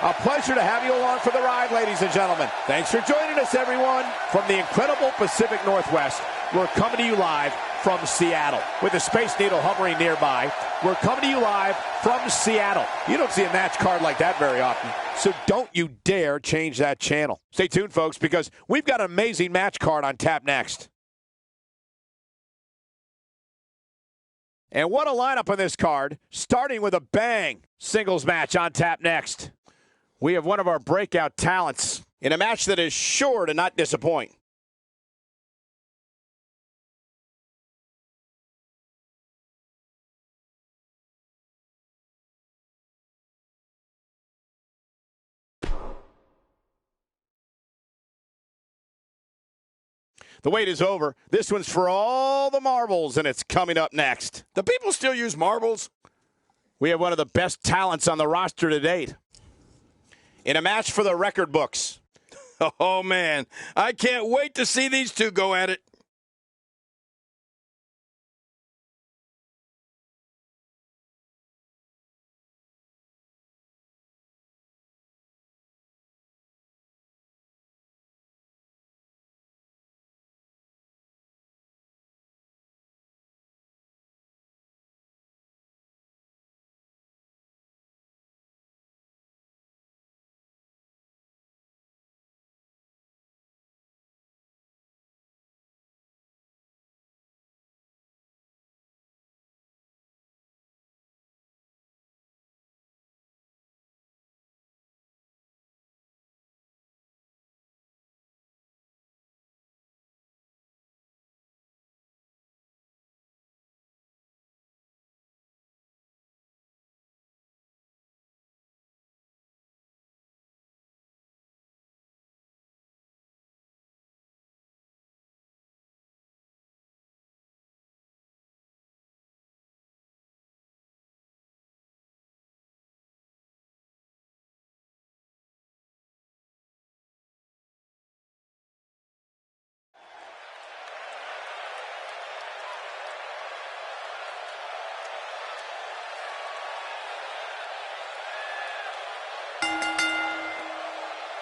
A pleasure to have you along for the ride, ladies and gentlemen. Thanks for joining us, everyone. From the incredible Pacific Northwest, we're coming to you live from Seattle. With the Space Needle hovering nearby, we're coming to you live from Seattle. You don't see a match card like that very often, so don't you dare change that channel. Stay tuned, folks, because we've got an amazing match card on tap next. And what a lineup on this card, starting with a bang. Singles match on tap next. We have one of our breakout talents in a match that is sure to not disappoint. The wait is over. This one's for all the marbles, and it's coming up next. Do people still use marbles? We have one of the best talents on the roster to date. In a match for the record books. Oh, man. I can't wait to see these two go at it.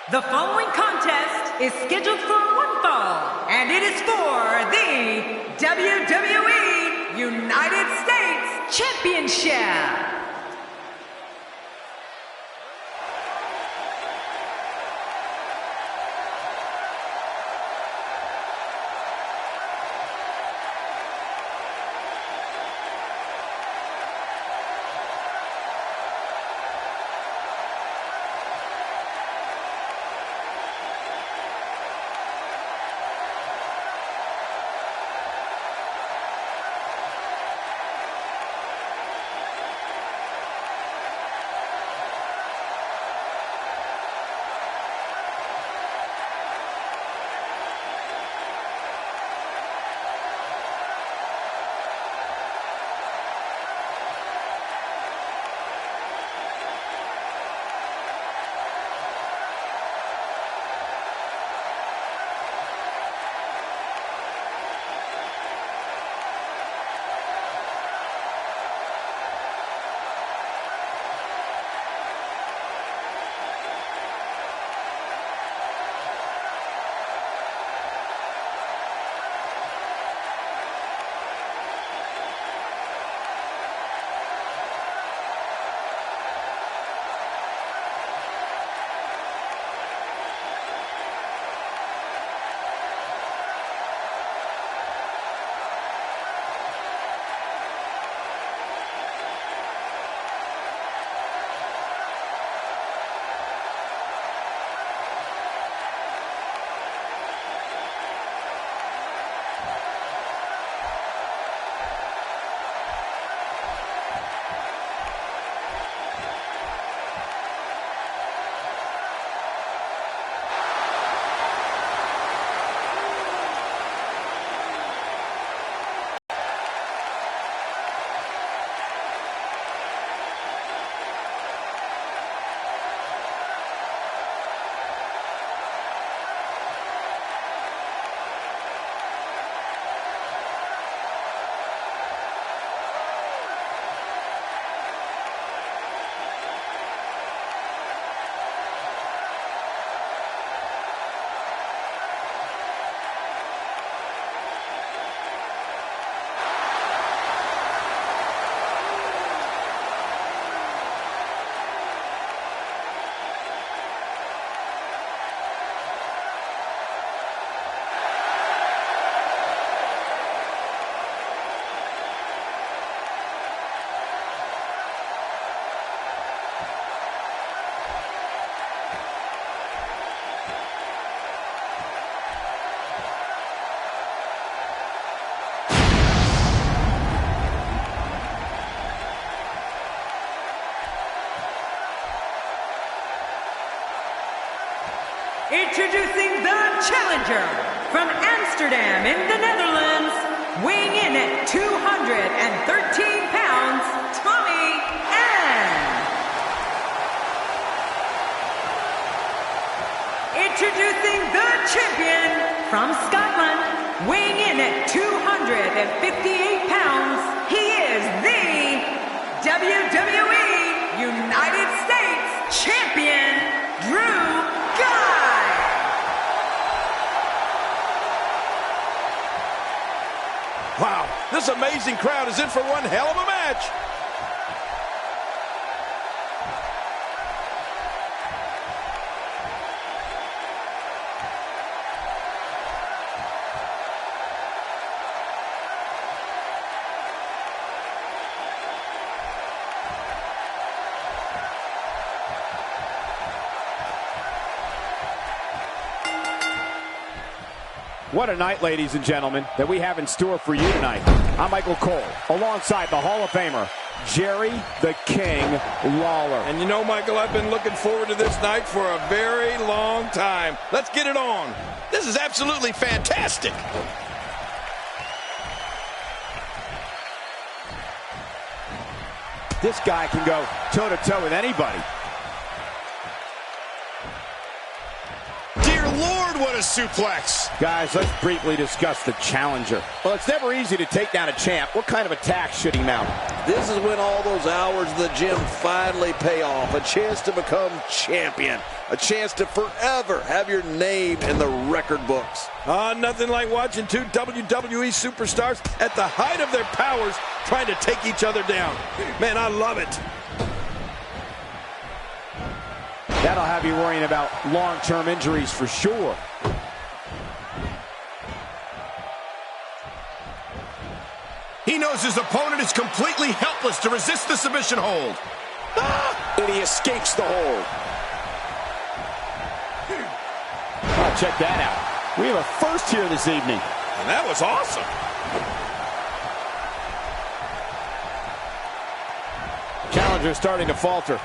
The following contest is scheduled for one fall, and it is for the WWE United States Championship. Introducing the challenger from Amsterdam in the Netherlands, weighing in at 213 pounds, Tommy N. Introducing the champion from Scotland, weighing in at 258 pounds, he is the WWE United States Champion, Drago. Wow, this amazing crowd is in for one hell of a match. What a night, ladies and gentlemen, that we have in store for you tonight. I'm Michael Cole, alongside the Hall of Famer, Jerry the King Lawler. And you know, Michael, I've been looking forward to this night for a very long time. Let's get it on. This is absolutely fantastic. This guy can go toe-to-toe with anybody. Lord, what a suplex. Guys, let's briefly discuss the challenger. Well, it's never easy to take down a champ. What kind of attack should he mount? This is when all those hours in the gym finally pay off. A chance to become champion. A chance to forever have your name in the record books. Nothing like watching two WWE superstars at the height of their powers trying to take each other down. Man, I love it. That'll have you worrying about long-term injuries for sure. He knows his opponent is completely helpless to resist the submission hold. And he escapes the hold. Oh, check that out. We have a first here this evening. And that was awesome. Challenger starting to falter.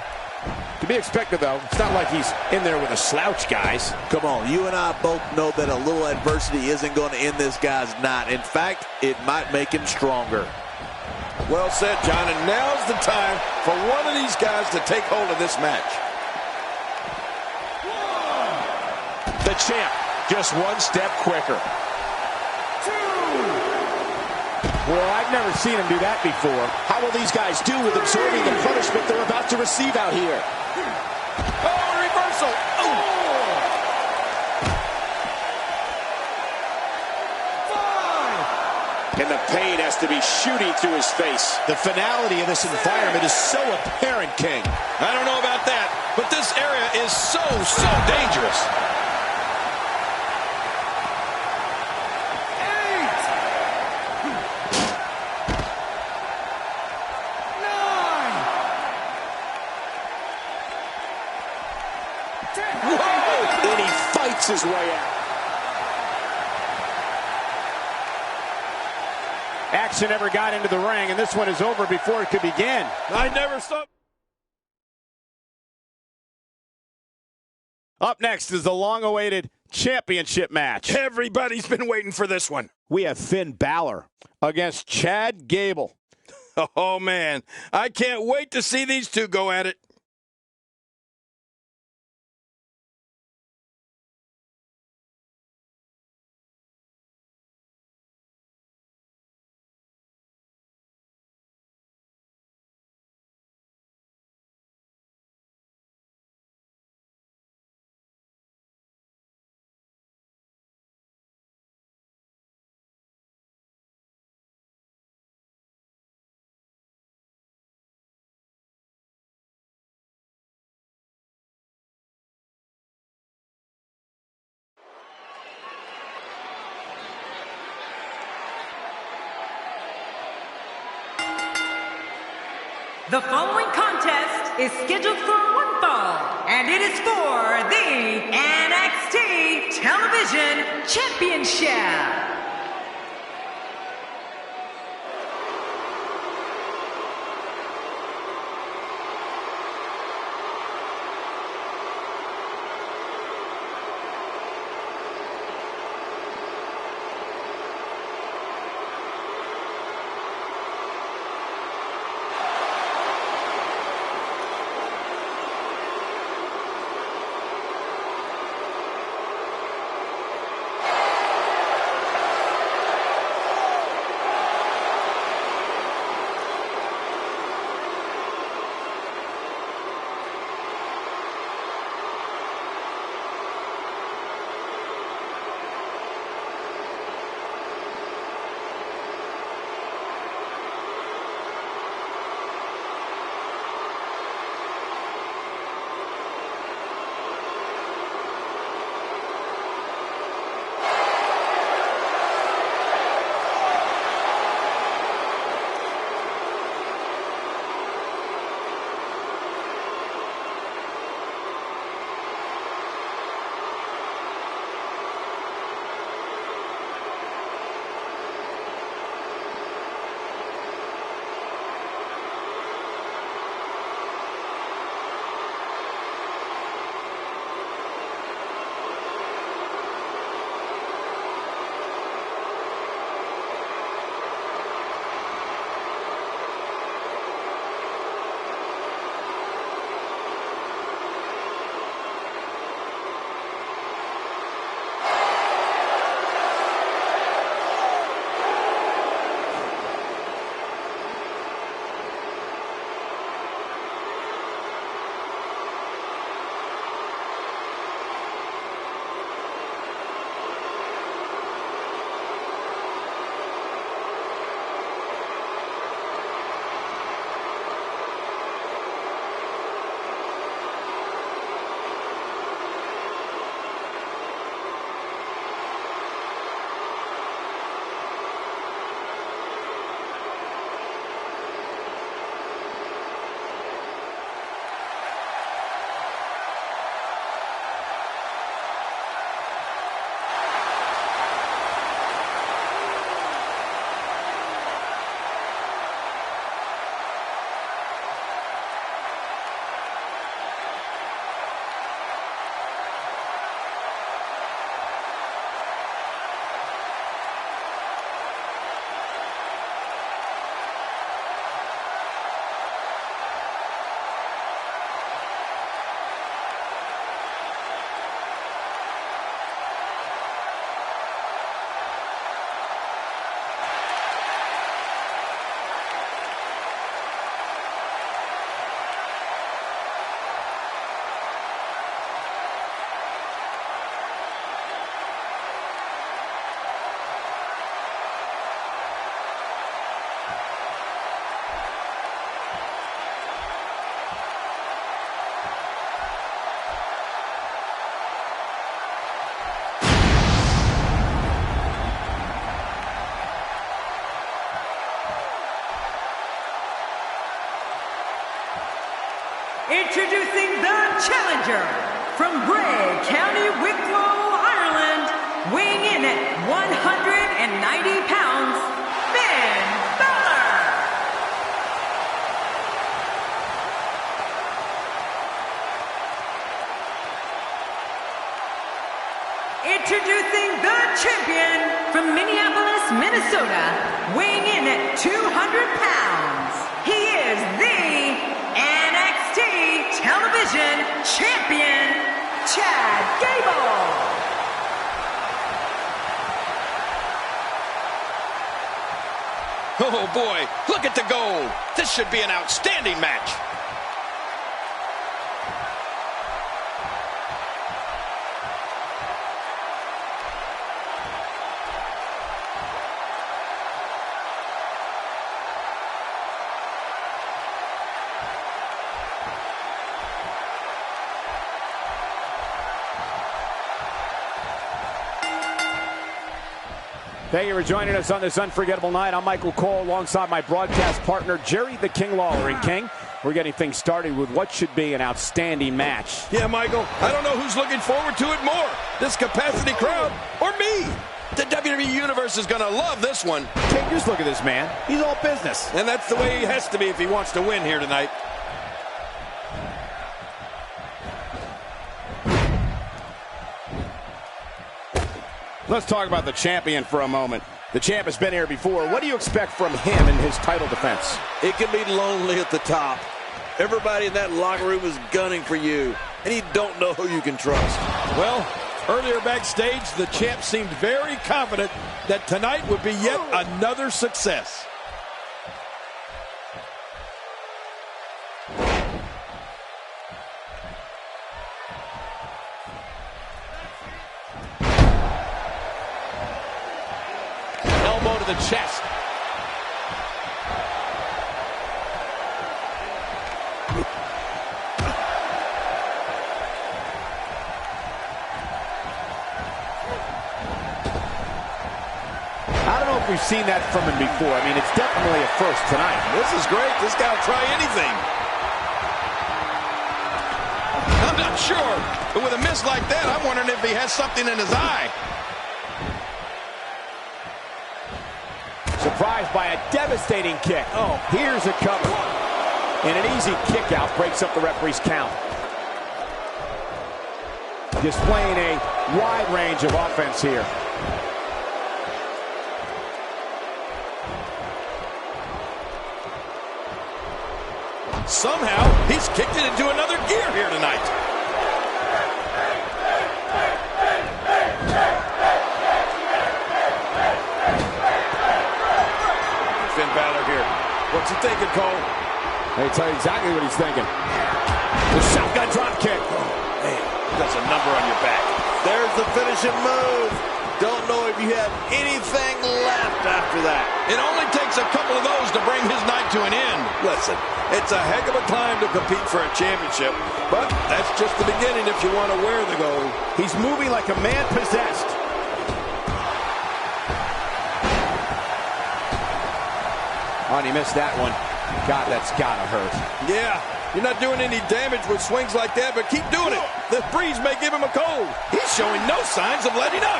To be expected, though. It's not like he's in there with a slouch, guys. Come on, you and I both know that a little adversity isn't going to end this guy's knot. In fact, it might make him stronger. Well said, John, and now's the time for one of these guys to take hold of this match. The champ, just one step quicker. Well, I've never seen him do that before. How will these guys do with absorbing the punishment they're about to receive out here? Oh, reversal. Oh. And the pain has to be shooting through his face. The finality of this environment is so apparent, King. I don't know about that, but this area is so dangerous. Whoa! And he fights his way out. Action never got into the ring, and this one is over before it could begin. I never saw. Up next is the long-awaited championship match. Everybody's been waiting for this one. We have Finn Balor against Chad Gable. Oh, man. I can't wait to see these two go at it. The following contest is scheduled for one fall, and it is for the NXT Television Championship. Introducing the challenger from Bray County, Wicklow, Ireland, weighing in at 190 pounds, Finn Balor. Introducing the champion from Minneapolis, Minnesota, weighing in at 200 pounds. He is the NXT Television Champion, Chad Gable. Oh boy, look at the gold. This should be an outstanding match. Thank you for joining us on this unforgettable night. I'm Michael Cole alongside my broadcast partner, Jerry the King Lawler. And King, we're getting things started with what should be an outstanding match. Yeah, Michael, I don't know who's looking forward to it more, this capacity crowd or me. The WWE Universe is going to love this one. King, just look at this man. He's all business. And that's the way he has to be if he wants to win here tonight. Let's talk about the champion for a moment. The champ has been here before. What do you expect from him in his title defense? It can be lonely at the top. Everybody in that locker room is gunning for you, and you don't know who you can trust. Well, earlier backstage, the champ seemed very confident that tonight would be yet another success. Elbow to the chest. I don't know if we've seen that from him before. I mean, it's definitely a first tonight. This is great. This guy will try anything. I'm not sure, but with a miss like that, I'm wondering if he has something in his eye. Surprised by a devastating kick. Oh, here's a cover. And an easy kick out breaks up the referee's count. Displaying a wide range of offense here. Somehow, he's kicked it into another gear here tonight. Finn Balor here. What's he thinking, Cole? Let me tell you exactly what he's thinking. The shotgun drop kick. Oh, man, that's a number on your back. There's the finishing move. Don't know if you have anything left after that. It only takes a couple of those to bring his night to an end. Listen, it's a heck of a time to compete for a championship, but that's just the beginning if you want to wear the gold. He's moving like a man possessed. Oh, and he missed that one. God, that's gotta hurt. Yeah, you're not doing any damage with swings like that, but keep doing it. The breeze may give him a cold. He's showing no signs of letting up.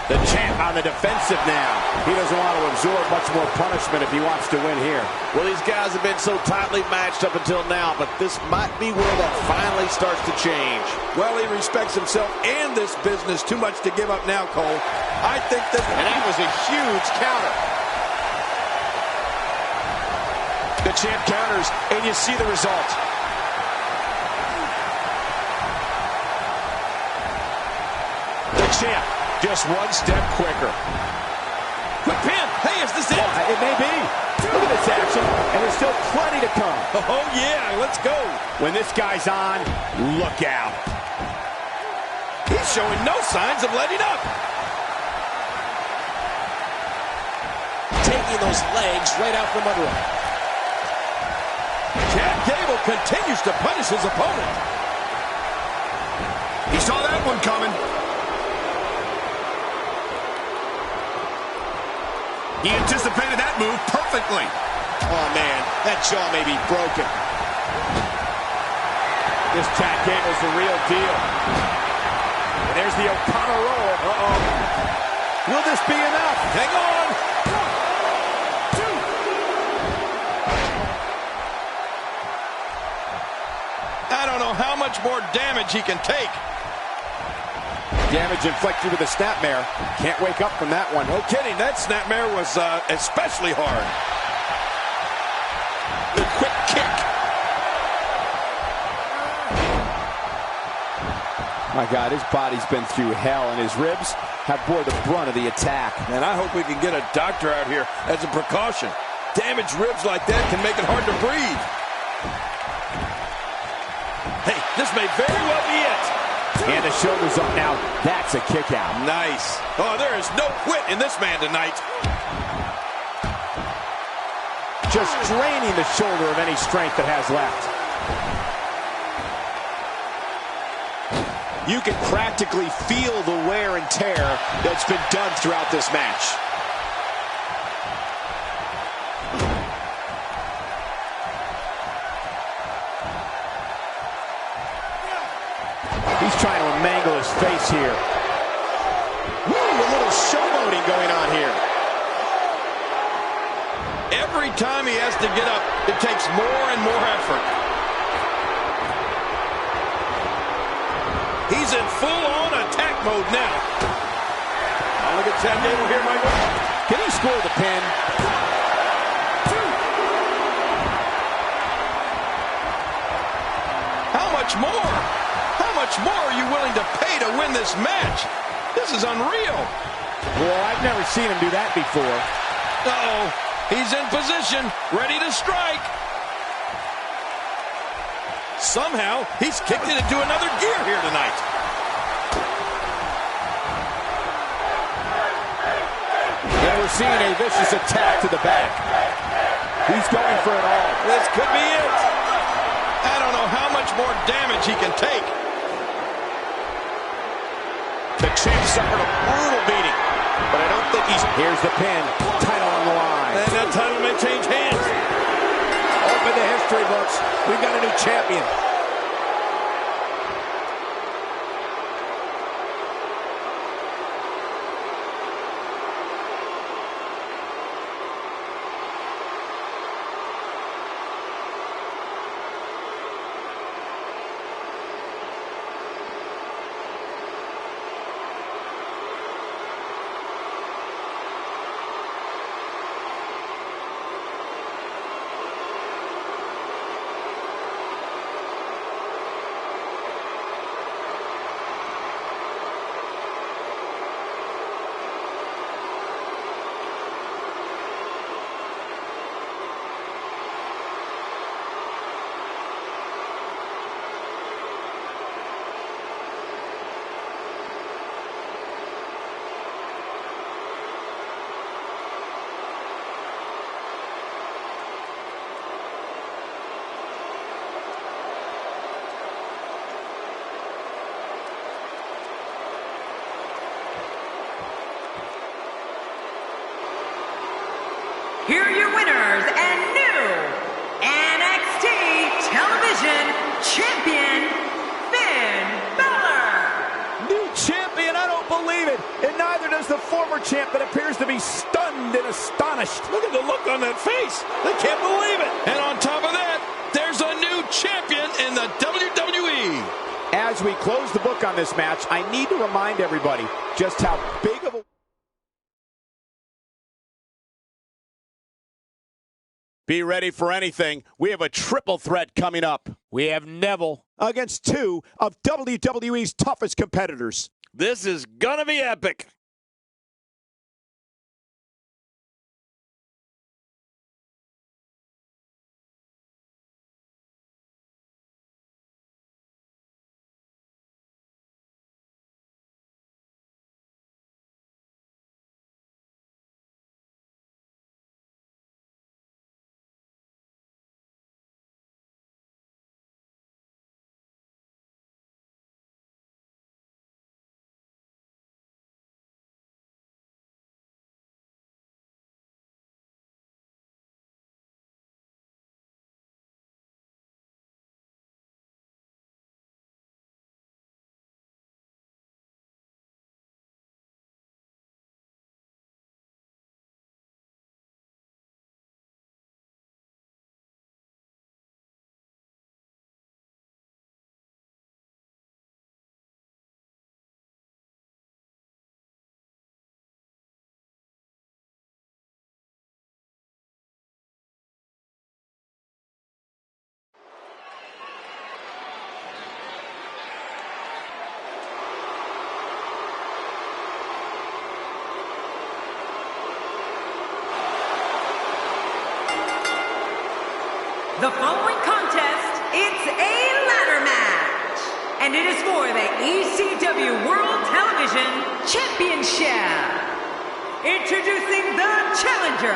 The champ on the defensive now. He doesn't want to absorb much more punishment if he wants to win here. Well, these guys have been so tightly matched up until now, but this might be where that finally starts to change. Well, he respects himself and this business too much to give up now, Cole. I think that... And that was a huge counter. The champ counters, and you see the result. The champ, just one step quicker. Quick pin. Hey, is this it? It may be. Look at this action, and there's still plenty to come. Oh, yeah, let's go. When this guy's on, look out. He's showing no signs of letting up. Taking those legs right out from under him. Chad Gable continues to punish his opponent. He saw that one coming. He anticipated that move perfectly. Oh, man, that jaw may be broken. This tag game is the real deal. And there's the O'Connor roll. Uh-oh. Will this be enough? Hang on. 1, 2. I don't know how much more damage he can take. Damage inflicted with a snapmare. Can't wake up from that one. No kidding, that snapmare was especially hard. The quick kick. My God, his body's been through hell, and his ribs have bore the brunt of the attack. And I hope we can get a doctor out here as a precaution. Damaged ribs like that can make it hard to breathe. Hey, this may very well be it. And the shoulder's up now. That's a kick out. Nice. Oh, there is no quit in this man tonight. Just draining the shoulder of any strength it has left. You can practically feel the wear and tear that's been done throughout this match. He's trying to mangle his face here. Woo, a little showboating going on here. Every time he has to get up, it takes more and more effort. He's in full-on attack mode now. Oh, look at Chad Gable here, Michael. Can he score the pin? 2. How much more? How much more are you willing to pay to win this match? This is unreal. Well, I've never seen him do that before. Uh-oh. He's in position, ready to strike. Somehow, he's kicked it into another gear here tonight. And we're seeing a vicious attack to the back. He's going for it all. This could be it. I don't know how much more damage he can take. The champ suffered a brutal beating, but I don't think he's... Here's the pin. Title on the line. And that title may change hands. Open the history books. We've got a new champion. Here are your winners and new NXT Television Champion, Finn Balor. New champion, I don't believe it. And neither does the former champ that appears to be stunned and astonished. Look at the look on that face. They can't believe it. And on top of that, there's a new champion in the WWE. As we close the book on this match, I need to remind everybody just how big of a... Be ready for anything. We have a triple threat coming up. We have Neville against 2 of WWE's toughest competitors. This is gonna be epic. The following contest, it's a ladder match. And it is for the ECW World Television Championship. Introducing the challenger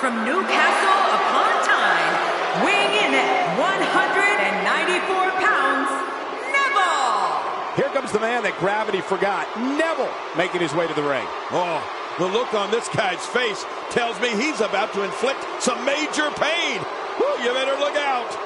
from Newcastle upon Tyne, weighing in at 194 pounds, Neville. Here comes the man that gravity forgot, Neville, making his way to the ring. Oh, the look on this guy's face tells me he's about to inflict some major pain. Whew, you better look out.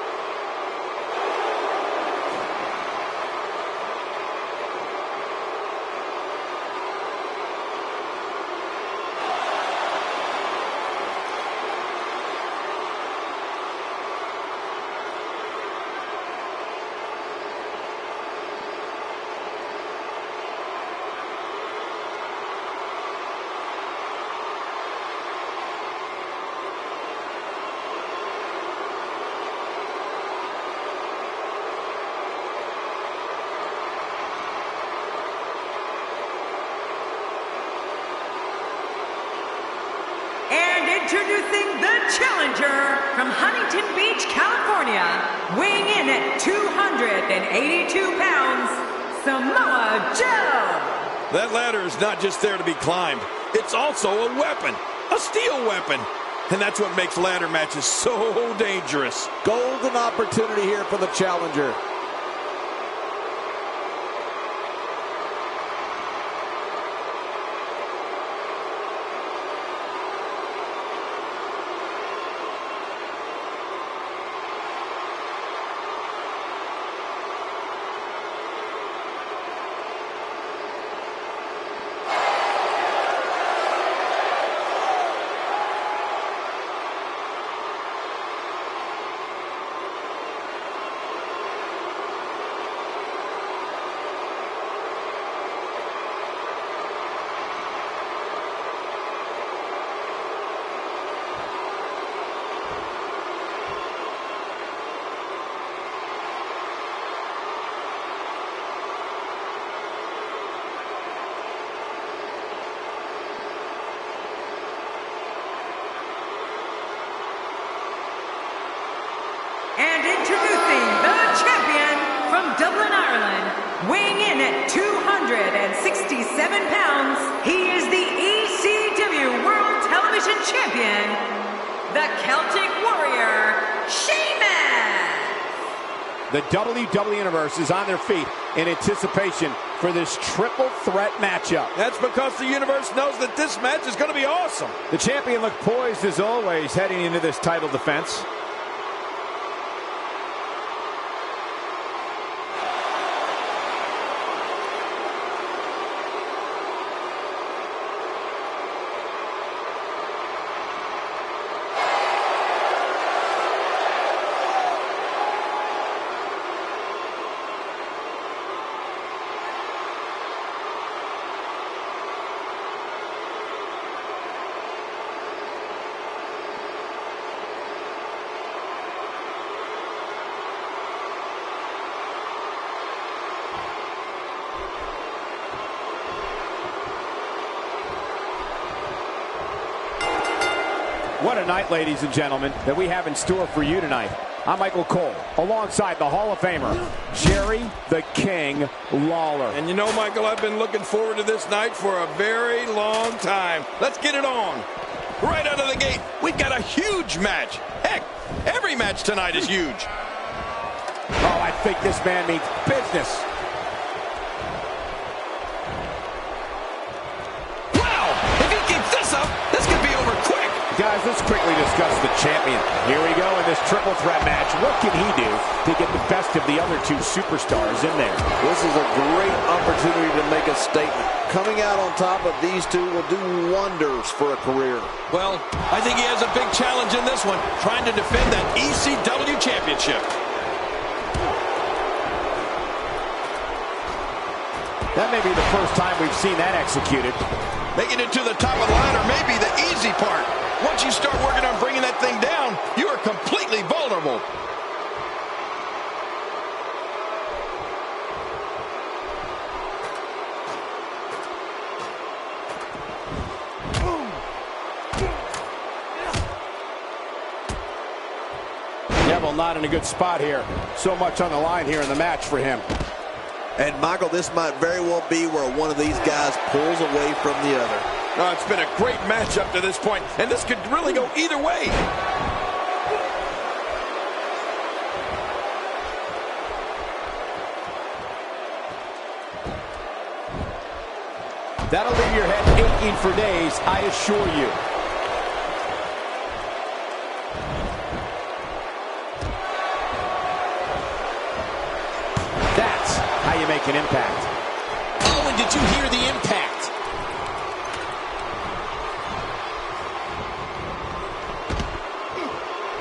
Introducing the challenger from Huntington Beach, California, weighing in at 282 pounds, Samoa Joe. That ladder is not just there to be climbed. It's also a weapon, a steel weapon. And that's what makes ladder matches so dangerous. Golden opportunity here for the challenger. And introducing the champion from Dublin, Ireland, weighing in at 267 pounds, he is the ECW World Television Champion, the Celtic Warrior, Sheamus. The WWE Universe is on their feet in anticipation for this triple threat matchup. That's because the universe knows that this match is going to be awesome. The champion looked poised as always heading into this title defense. What a night, ladies and gentlemen, that we have in store for you tonight. I'm Michael Cole, alongside the Hall of Famer, Jerry the King Lawler. And you know, Michael, I've been looking forward to this night for a very long time. Let's get it on. Right out of the gate, we've got a huge match. Heck, every match tonight is huge. Oh, I think this man means business. Wow, if he keeps this up, this could be over quick. Guys, let's quickly discuss the champion. Here we go in this triple threat match. What can he do to get the best of the other two superstars in there? This is a great opportunity to make a statement. Coming out on top of these two will do wonders for a career. Well, I think he has a big challenge in this one, trying to defend that ECW championship. That may be the first time we've seen that executed. Making it to the top of the ladder may be the easy part. Once you start working on bringing that thing down, you are completely vulnerable. not in a good spot here. So much on the line here in the match for him. And, Michael, this might very well be where one of these guys pulls away from the other. Oh, it's been a great match up to this point, and this could really go either way. That'll leave your head aching for days, I assure you. That's how you make an impact. Oh, and did you hear the impact?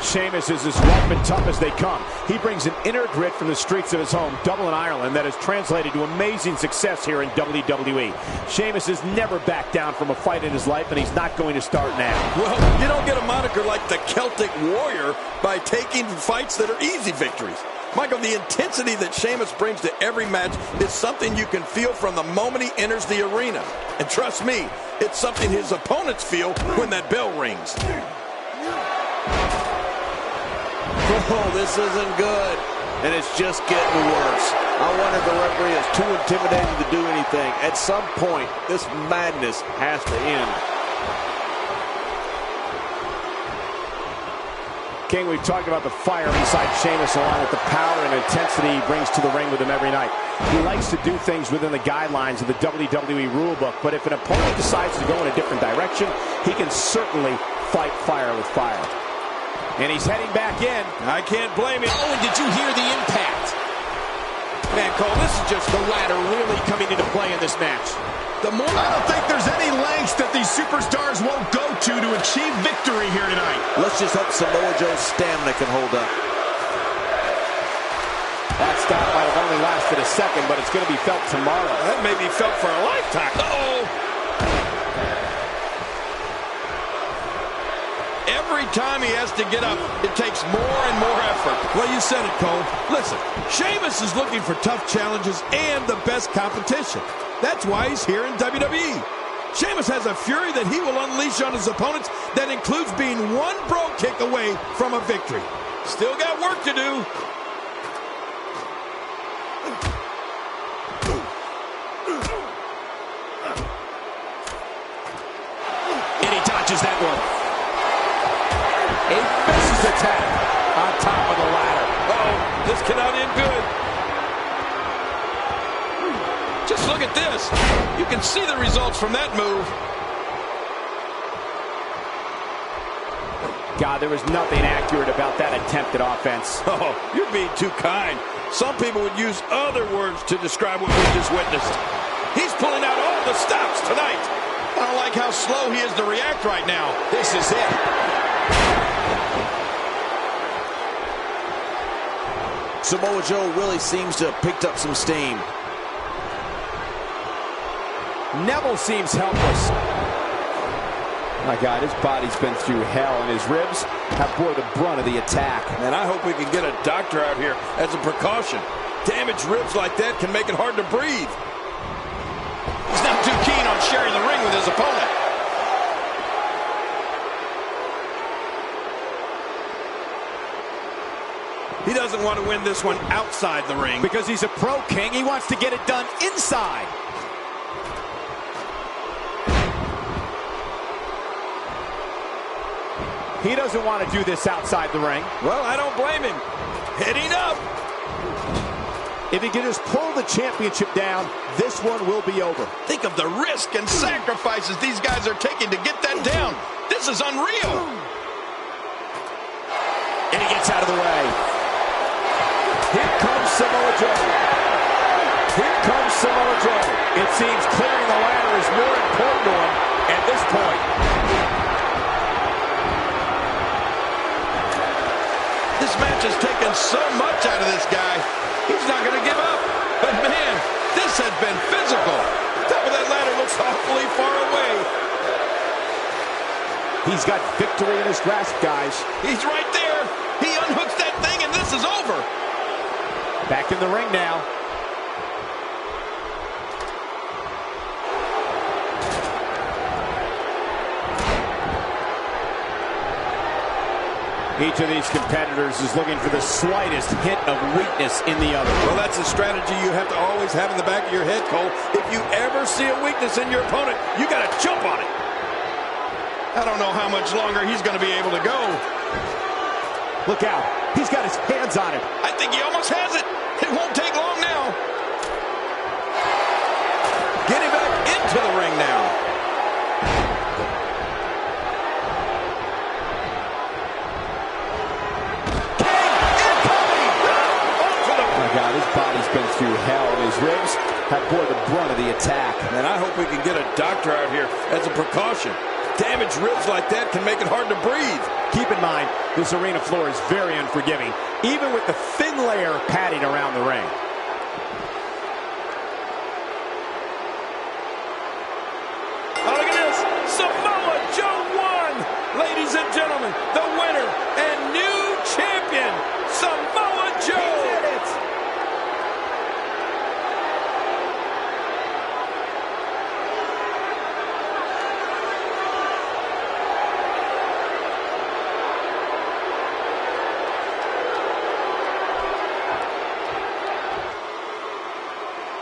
Sheamus is as rough and tough as they come. He brings an inner grit from the streets of his home, Dublin, Ireland, that has translated to amazing success here in WWE. Sheamus has never backed down from a fight in his life, and he's not going to start now. Well, you don't get a moniker like the Celtic Warrior by taking fights that are easy victories. Michael, the intensity that Sheamus brings to every match is something you can feel from the moment he enters the arena. And trust me, it's something his opponents feel when that bell rings. Oh, this isn't good. And it's just getting worse. I wonder if the referee is too intimidating to do anything. At some point, this madness has to end. King, we've talked about the fire inside Sheamus along with the power and intensity he brings to the ring with him every night. He likes to do things within the guidelines of the WWE rulebook, but if an opponent decides to go in a different direction, he can certainly fight fire with fire. And he's heading back in. I can't blame him. Oh, and did you hear the impact? Man, Cole, this is just the ladder really coming into play in this match. I don't think there's any lengths that these superstars won't go to achieve victory here tonight. Let's just hope Samoa Joe's stamina can hold up. That stop might have only lasted a second, but it's going to be felt tomorrow. That may be felt for a lifetime. Uh-oh. Every time he has to get up, it takes more and more effort. Well, you said it, Cole. Listen, Sheamus is looking for tough challenges and the best competition. That's why he's here in WWE. Sheamus has a fury that he will unleash on his opponents that includes being one Bro kick away from a victory. Still got work to do. And he dodges that one. A vicious attack on top of the ladder. Uh-oh, this cannot end good. Just look at this. You can see the results from that move. God, there was nothing accurate about that attempt at offense. Oh, you're being too kind. Some people would use other words to describe what we just witnessed. He's pulling out all the stops tonight. I don't like how slow he is to react right now. This is it. Samoa Joe really seems to have picked up some steam. Neville seems helpless. My God, his body's been through hell, and his ribs have bore the brunt of the attack. And I hope we can get a doctor out here as a precaution. Damaged ribs like that can make it hard to breathe. He's not too keen on sharing the ring with his opponent. He doesn't want to win this one outside the ring. Because he's a pro, King. He wants to get it done inside. He doesn't want to do this outside the ring. Well, I don't blame him. Heading up. If he can just pull the championship down, this one will be over. Think of the risk and sacrifices these guys are taking to get that down. This is unreal. And he gets out of the way. Here comes Samoa Joe. Here comes Samoa Joe. It seems clearing the ladder is more important to him at this point. This match has taken so much out of this guy. He's not going to give up. But man, this has been physical. Top of that ladder looks awfully far away. He's got victory in his grasp, guys. He's right there. He unhooks that thing and this is over. Back in the ring now. Each of these competitors is looking for the slightest hint of weakness in the other. Well, that's a strategy you have to always have in the back of your head, Cole. If you ever see a weakness in your opponent, you got to jump on it. I don't know how much longer he's going to be able to go. Look out. He's got his hands on it. I think he almost has it. It won't take long now. Getting back into the ring now. God, his body's been through hell, and his ribs have bore the brunt of the attack. And I hope we can get a doctor out here as a precaution. Damaged ribs like that can make it hard to breathe. Keep in mind, this arena floor is very unforgiving, even with the thin layer of padding around the ring. Oh, look at this. Samoa Joe won. Ladies and gentlemen, the winner and new champion, Samoa Joe. He did it.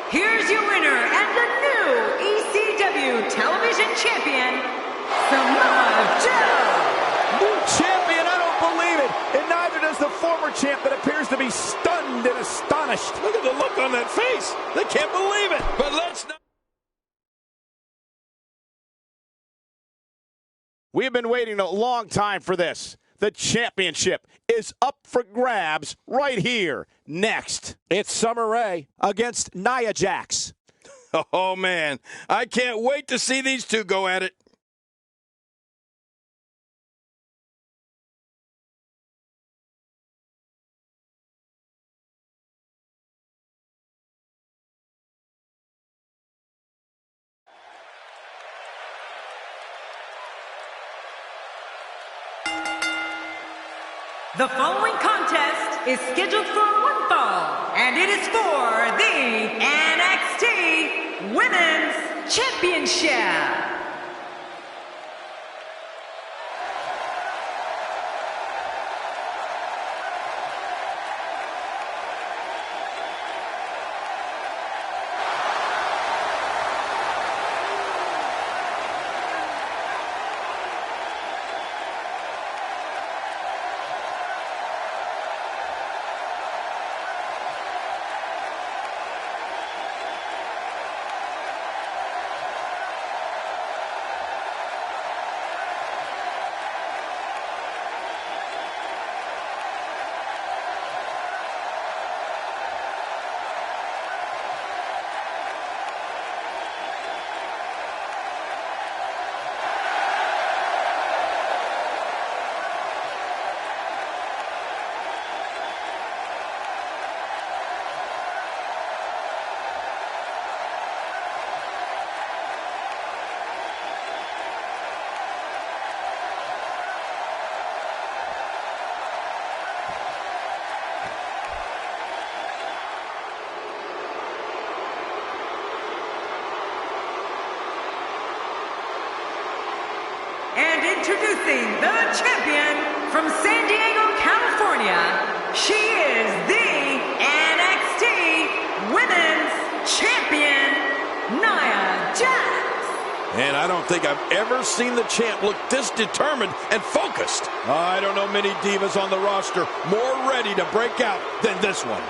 Here's your winner and the new ECW television champion, Samoa Joe. New champion, I don't believe it. And neither does the former champ that appears to be stunned and astonished. Look at the look on that face. They can't believe it. But let's not. We have been waiting a long time for this. The championship is up for grabs right here. Next, it's Summer Rae against Nia Jax. Oh, man. I can't wait to see these two go at it. The following contest is scheduled for one fall, and it is for the NXT Women's Championship. And introducing the champion from San Diego, California, she is the NXT Women's Champion, Nia Jax. And I don't think I've ever seen the champ look this determined and focused. I don't know many divas on the roster more ready to break out than this one.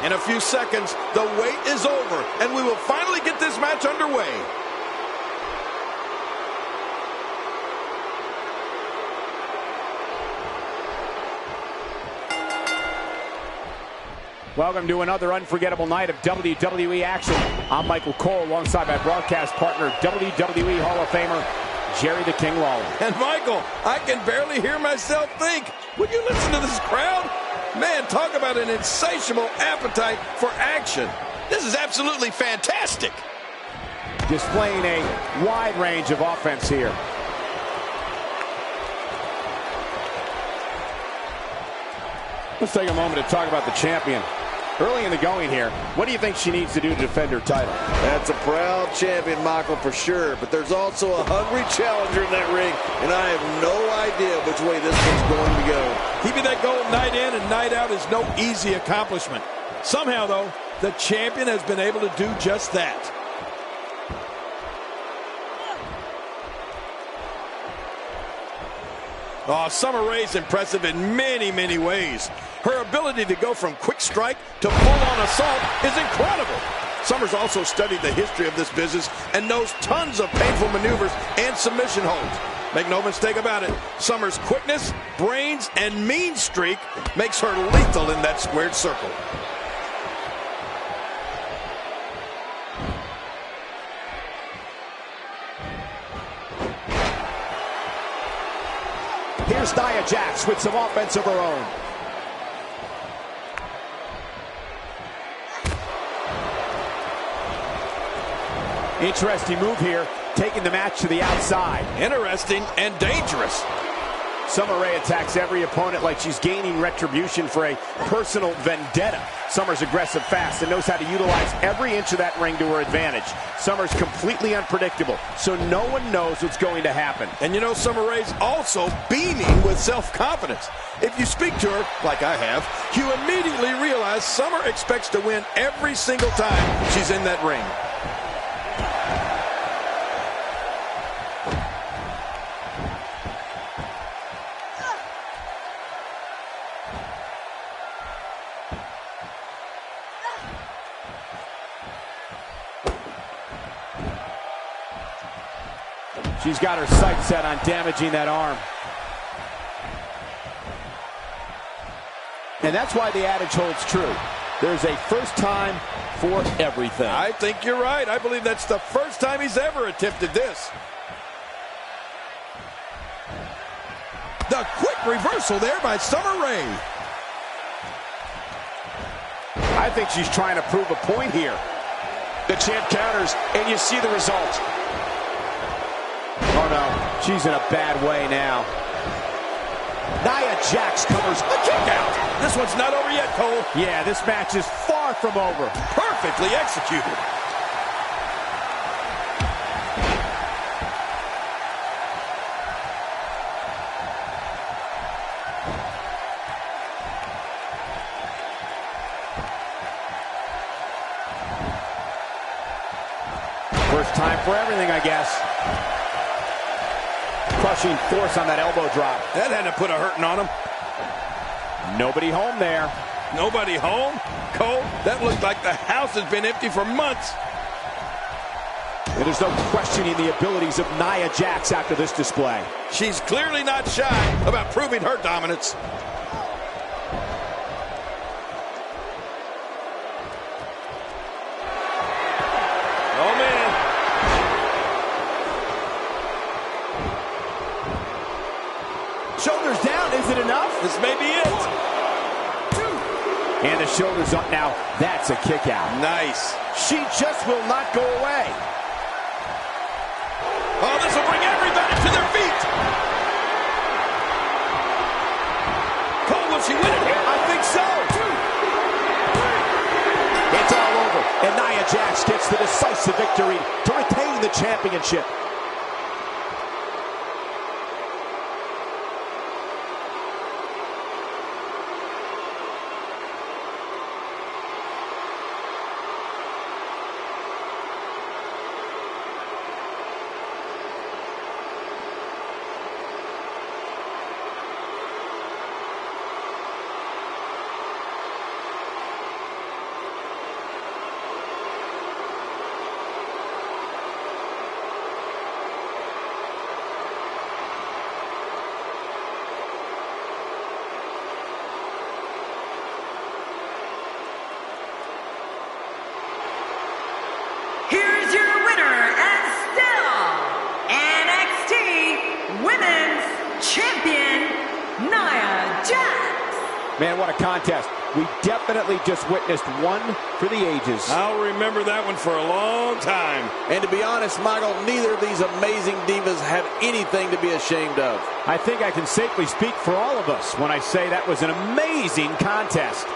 In a few seconds, the wait is over, and we will finally get this match underway. Welcome to another unforgettable night of WWE action. I'm Michael Cole alongside my broadcast partner, WWE Hall of Famer, Jerry the King Lawler. And Michael, I can barely hear myself think. Would you listen to this crowd? Man, talk about an insatiable appetite for action. This is absolutely fantastic. Displaying a wide range of offense here. Let's take a moment to talk about the champion. Early in the going here, what do you think she needs to do to defend her title? That's a proud champion, Michael, for sure. But there's also a hungry challenger in that ring, and I have no idea which way this one's going to go. Keeping that goal night in and night out is no easy accomplishment. Somehow, though, the champion has been able to do just that. Oh, Summer Rae's impressive in many, many ways. Her ability to go from quick strike to full-on assault is incredible. Summer's also studied the history of this business and knows tons of painful maneuvers and submission holds. Make no mistake about it, Summer's quickness, brains, and mean streak makes her lethal in that squared circle. Here's Nia Jax with some offense of her own. Interesting move here, taking the match to the outside. Interesting and dangerous. Summer Rae attacks every opponent like she's gaining retribution for a personal vendetta. Summer's aggressive fast and knows how to utilize every inch of that ring to her advantage. Summer's completely unpredictable, so no one knows what's going to happen. And you know, Summer Rae's also beaming with self-confidence. If you speak to her, like I have, you immediately realize Summer expects to win every single time she's in that ring. She's got her sights set on damaging that arm. And that's why the adage holds true. There's a first time for everything. I think you're right. I believe that's the first time he's ever attempted this. The quick reversal there by Summer Rae. I think she's trying to prove a point here. The champ counters, and you see the result. Oh no, she's in a bad way now. Nia Jax covers a kick out. This one's not over yet, Cole. Yeah, this match is far from over. Perfectly executed. First time for everything, I guess. Crushing force on that elbow drop. That had to put a hurting on him. Nobody home there. Nobody home? Cole, that looked like the house has been empty for months. And there's no questioning the abilities of Nia Jax after this display. She's clearly not shy about proving her dominance. Oh, man. Shoulders down, is it enough? This may be it. 1, 2. And the shoulders up now. That's a kick out. Nice. She just will not go away. Oh, this will bring everybody to their feet. Cole, will she win it here? I think so. 2, 3. It's all over. And Nia Jax gets the decisive victory to retain the championship. Man, what a contest. We definitely just witnessed one for the ages. I'll remember that one for a long time. And to be honest, Michael, neither of these amazing divas have anything to be ashamed of. I think I can safely speak for all of us when I say that was an amazing contest.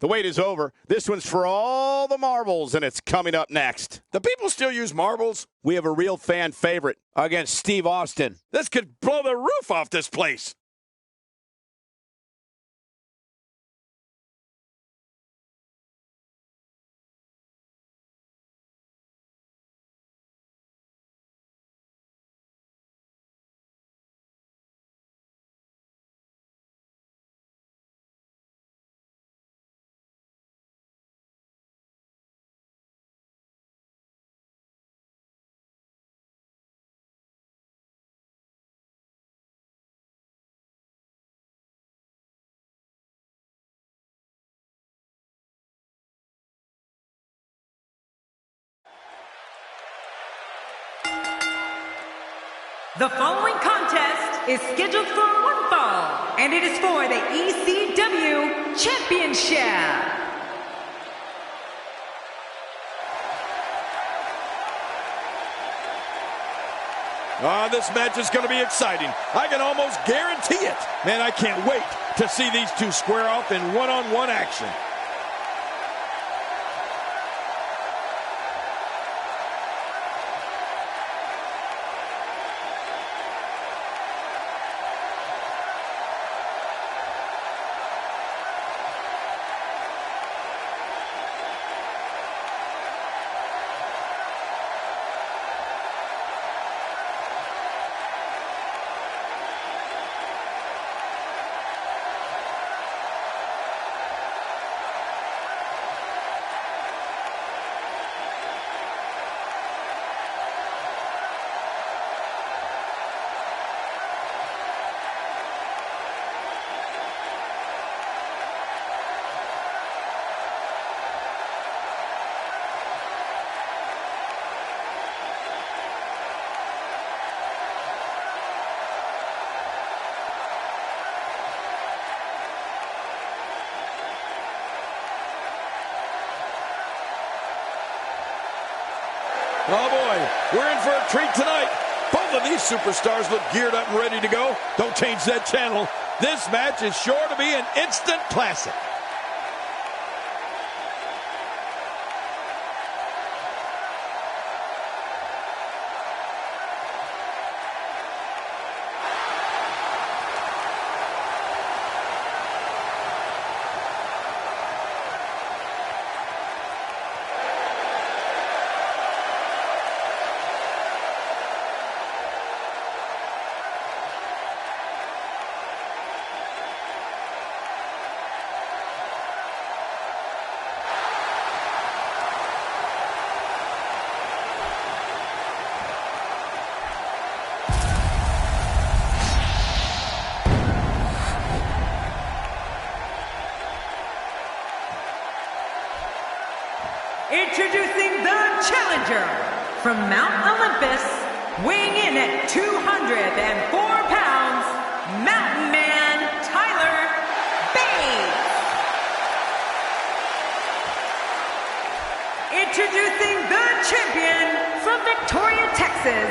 The wait is over. This one's for all the marbles, and it's coming up next. Do people still use marbles? We have a real fan favorite against Steve Austin. This could blow the roof off this place. The following contest is scheduled for one fall, and it is for the ECW Championship. This match is going to be exciting. I can almost guarantee it. Man, I can't wait to see these two square off in one-on-one action. Oh, boy, we're in for a treat tonight. Both of these superstars look geared up and ready to go. Don't change that channel. This match is sure to be an instant classic. Introducing the challenger from Mount Olympus, weighing in at 204 pounds, Mountain Man Tyler Bates. Introducing the champion from Victoria, Texas,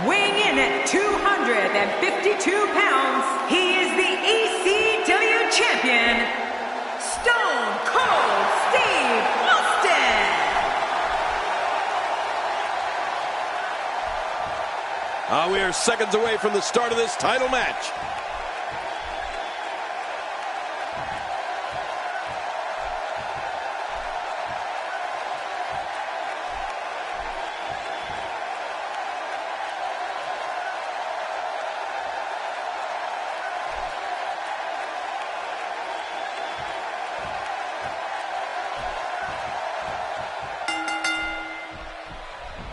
weighing in at 252 pounds, he is the ECW champion, Stone Cold Steve Austin. We are seconds away from the start of this title match.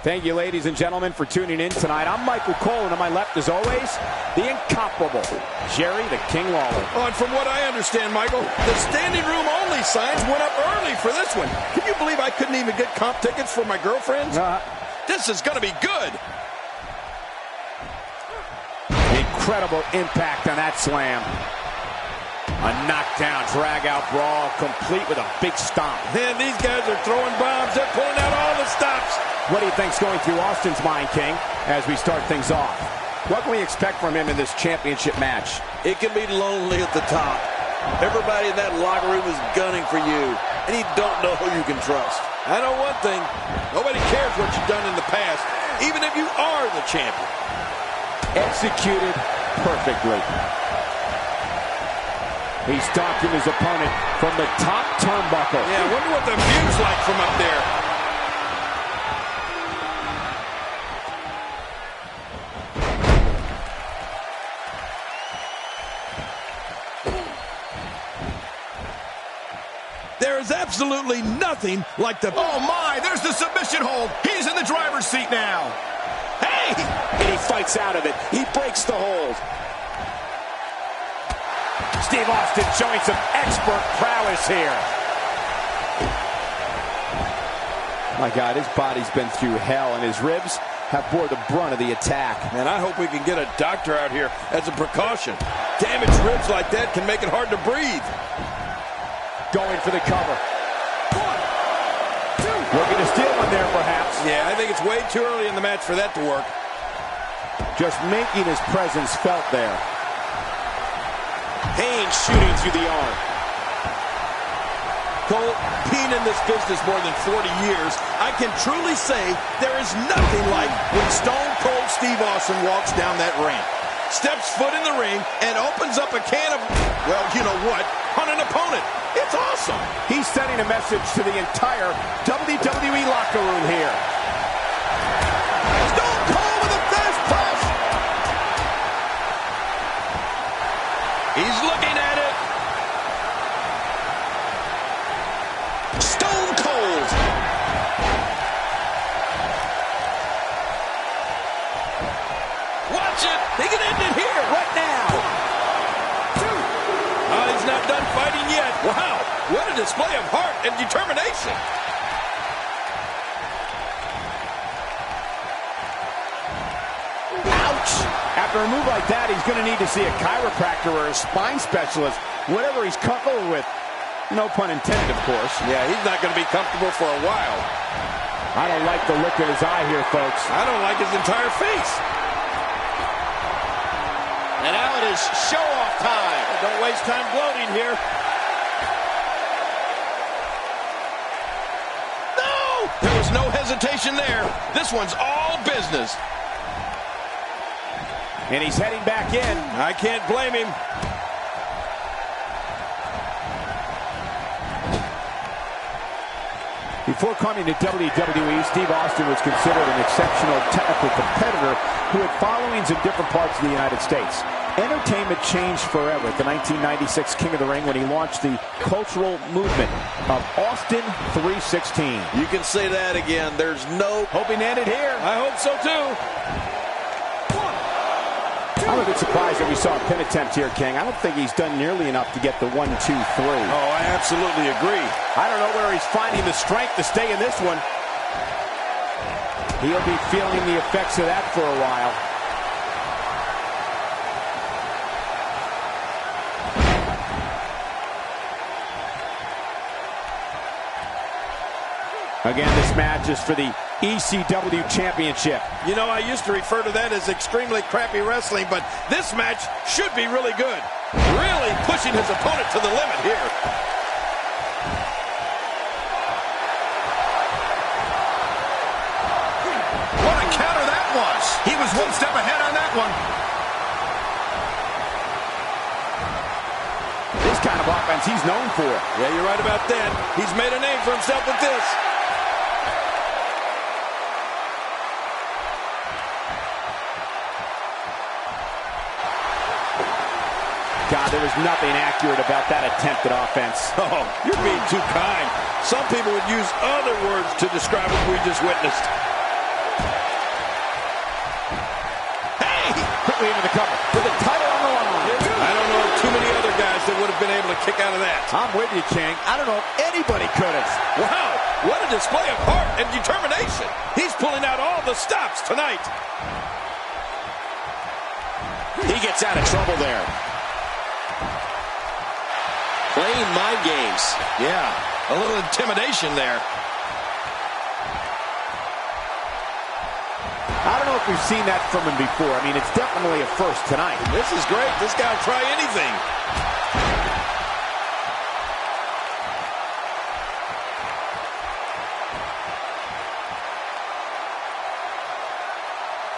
Thank you, ladies and gentlemen, for tuning in tonight. I'm Michael Cole, and on my left, as always, the incomparable Jerry the King Lawler. Oh, and from what I understand, Michael, the standing room only signs went up early for this one. Can you believe I couldn't even get comp tickets for my girlfriends? This is going to be good. Incredible impact on that slam. A knockdown, drag-out brawl, complete with a big stomp. Man, these guys are throwing bombs. They're pulling out all the stops. What do you think's going through Austin's mind, King, as we start things off? What can we expect from him in this championship match? It can be lonely at the top. Everybody in that locker room is gunning for you, and you don't know who you can trust. I know one thing. Nobody cares what you've done in the past, even if you are the champion. Executed perfectly. He's stalking his opponent from the top turnbuckle. Yeah, I wonder what the view's like from up there. There is absolutely nothing like the... Oh, my! There's the submission hold. He's in the driver's seat now. Hey! And he fights out of it. He breaks the hold. Steve Austin showing some expert prowess here. My God, his body's been through hell, and his ribs have bore the brunt of the attack. Man, I hope we can get a doctor out here as a precaution. Damaged ribs like that can make it hard to breathe. Going for the cover. 1, 2. Looking to steal one there, perhaps. Yeah, I think it's way too early in the match for that to work. Just making his presence felt there. Haynes shooting through the arm. Cole, being in this business more than 40 years, I can truly say there is nothing like when Stone Cold Steve Austin walks down that ramp, steps foot in the ring, and opens up a can of, well, you know what, on an opponent. It's awesome. He's sending a message to the entire WWE locker room here. Stone Cold with a fast push. He's looking at it. Stone Cold. Watch it. He can end it here right now. 1, 2. Oh, he's not done fighting yet. Wow. What a display of heart and determination. Ouch! After a move like that, he's going to need to see a chiropractor or a spine specialist, whatever he's comfortable with. No pun intended, of course. Yeah, he's not going to be comfortable for a while. I don't like the look of his eye here, folks. I don't like his entire face. And now it is show-off time. Don't waste time gloating here. No! There was no hesitation there. This one's all business. And he's heading back in. I can't blame him. Before coming to WWE, Steve Austin was considered an exceptional technical competitor who had followings in different parts of the United States. Entertainment changed forever at the 1996 King of the Ring when he launched the cultural movement of Austin 316. You can say that again. There's no... Hoping to end it here. I hope so, too. I'm a bit surprised that we saw a pin attempt here, King. I don't think he's done nearly enough to get the 1, 2, 3. Oh, I absolutely agree. I don't know where he's finding the strength to stay in this one. He'll be feeling the effects of that for a while. Again, this match is for the ECW Championship. You know, I used to refer to that as extremely crappy wrestling, but this match should be really good. Really pushing his opponent to the limit here. What a counter that was. He was one step ahead on that one. This kind of offense he's known for. Yeah, you're right about that. He's made a name for himself with this. God, there was nothing accurate about that attempt at offense. Oh, you're being too kind. Some people would use other words to describe what we just witnessed. quickly into the cover with the title on the line. I don't know too many other guys that would have been able to kick out of that. I'm with you, Chang. I don't know if anybody could have. Wow, what a display of heart and determination. He's pulling out all the stops tonight. He gets out of trouble there. Playing mind games. Yeah, a little intimidation there. I don't know if we've seen that from him before. I mean, it's definitely a first tonight. This is great. This guy will try anything.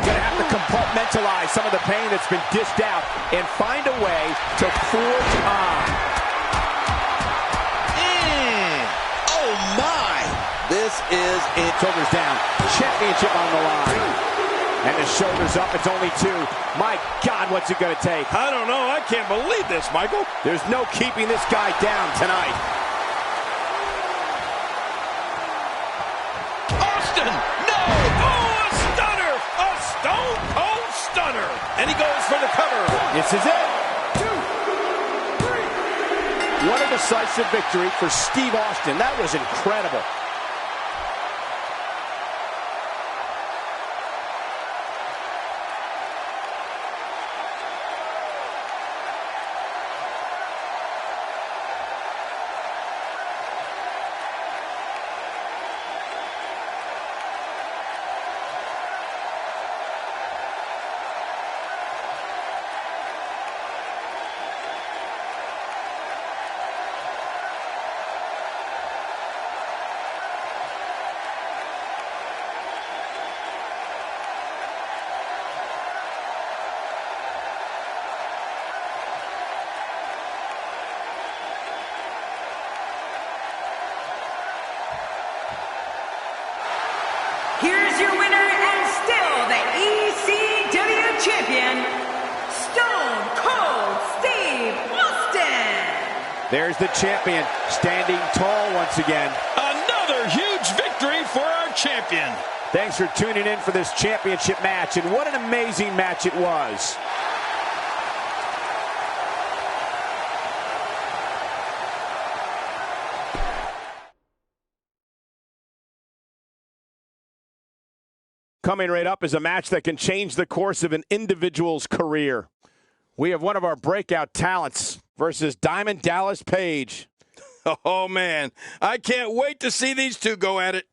Gonna have to compartmentalize some of the pain that's been dished out and find a way to forge on. Oh, my. This is it. Shoulders down. Championship on the line. And the shoulders up. It's only 2. My God, what's it going to take? I don't know. I can't believe this, Michael. There's no keeping this guy down tonight. Austin! No! Oh, a stunner! A stone cold stunner! And he goes for the cover. This is it. 2, 3. What a decisive victory for Steve Austin. That was incredible. Here's your winner and still the ECW champion, Stone Cold Steve Austin. There's the champion standing tall once again. Another huge victory for our champion. Thanks for tuning in for this championship match, and what an amazing match it was. Coming right up is a match that can change the course of an individual's career. We have one of our breakout talents versus Diamond Dallas Page. Oh, man. I can't wait to see these two go at it.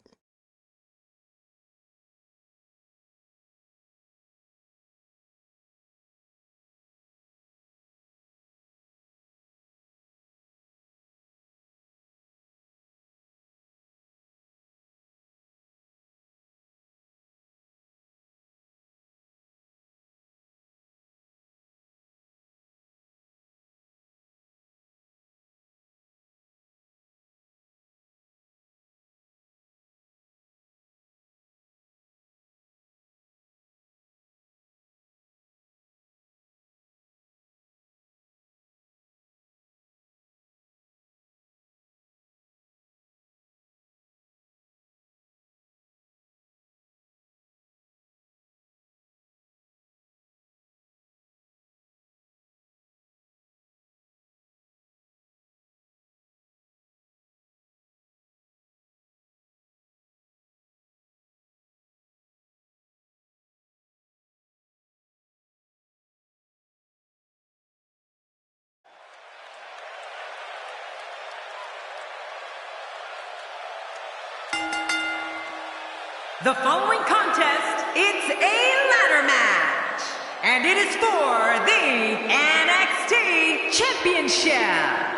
The following contest, it's a ladder match, and it is for the NXT Championship.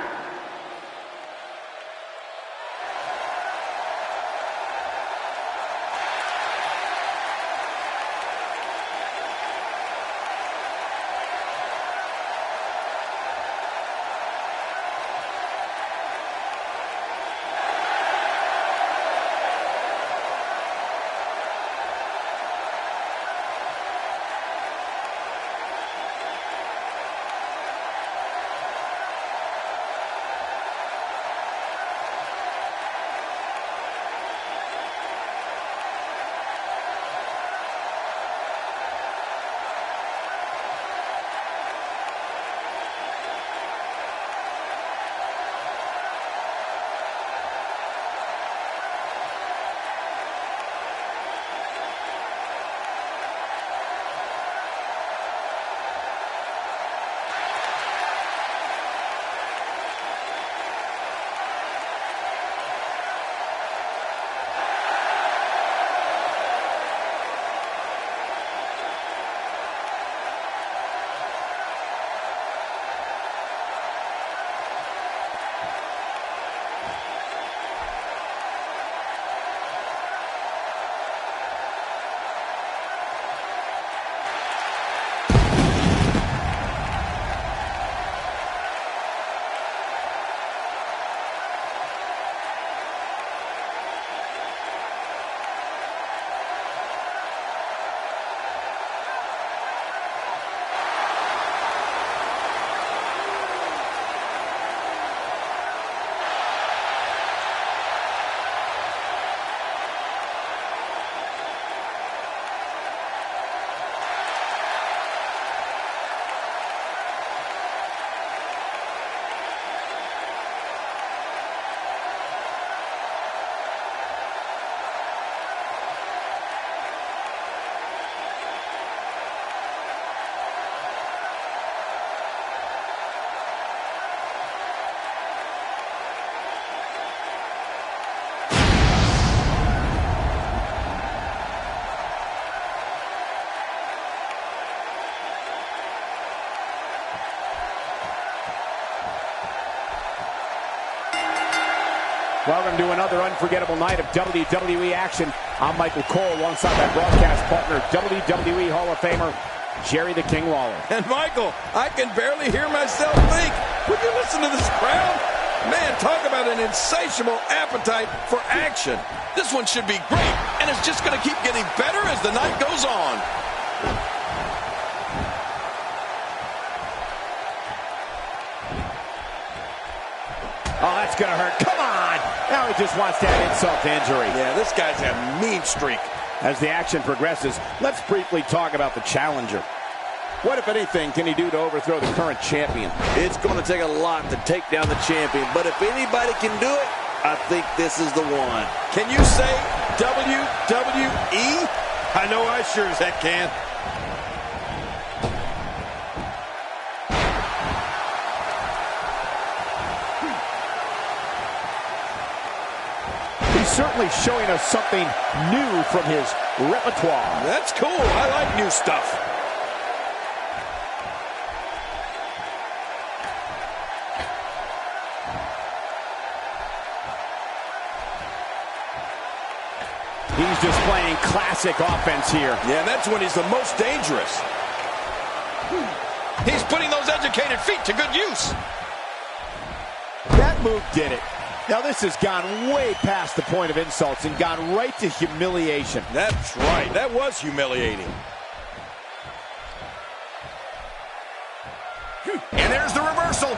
Welcome to another unforgettable night of WWE action. I'm Michael Cole alongside my broadcast partner, WWE Hall of Famer, Jerry the King Lawler. And Michael, I can barely hear myself think. Would you listen to this crowd? Man, talk about an insatiable appetite for action. This one should be great, and it's just going to keep getting better as the night goes on. Oh, that's going to hurt. Come on! Now he just wants to add insult to injury. Yeah, this guy's a mean streak. As the action progresses, let's briefly talk about the challenger. What, if anything, can he do to overthrow the current champion? It's going to take a lot to take down the champion, but if anybody can do it, I think this is the one. Can you say WWE? I know I sure as heck can. He's certainly showing us something new from his repertoire. That's cool. I like new stuff. He's displaying classic offense here. Yeah, that's when he's the most dangerous. He's putting those educated feet to good use. That move did it. Now this has gone way past the point of insults and gone right to humiliation. That's right. That was humiliating. And there's the reversal.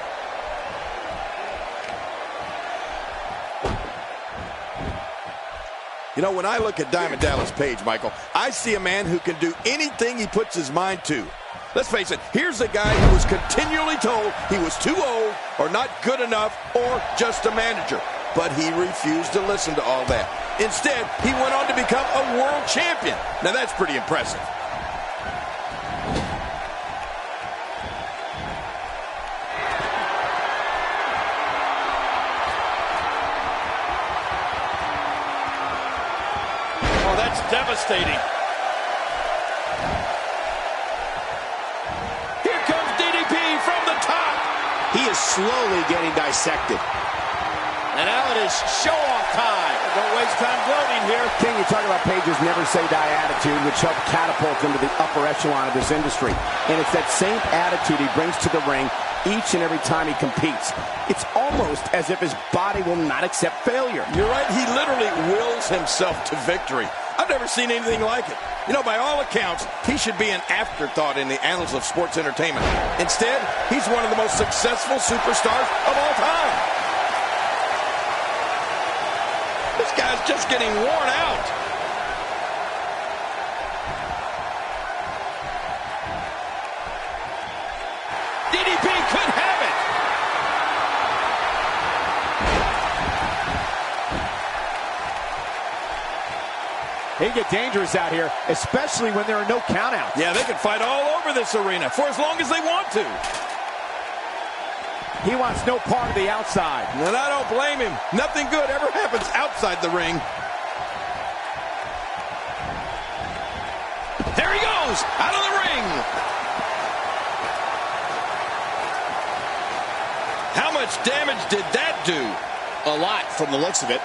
You know, when I look at Diamond Dallas Page, Michael, I see a man who can do anything he puts his mind to. Let's face it, here's a guy who was continually told he was too old or not good enough or just a manager. But he refused to listen to all that. Instead, he went on to become a world champion. Now that's pretty impressive. Oh, that's devastating. Here comes DDP from the top. He is slowly getting dissected. And now it is show-off time. Don't waste time gloating here. King, you talk about Page's never-say-die attitude, which helped catapult him to the upper echelon of this industry. And it's that same attitude he brings to the ring each and every time he competes. It's almost as if his body will not accept failure. You're right. He literally wills himself to victory. I've never seen anything like it. You know, by all accounts, he should be an afterthought in the annals of sports entertainment. Instead, he's one of the most successful superstars of all time. This guy's just getting worn out. DDP could have it. They can get dangerous out here, especially when there are no countouts. Yeah, they can fight all over this arena for as long as they want to. He wants no part of the outside. And I don't blame him. Nothing good ever happens outside the ring. There he goes, out of the ring. How much damage did that do? A lot from the looks of it.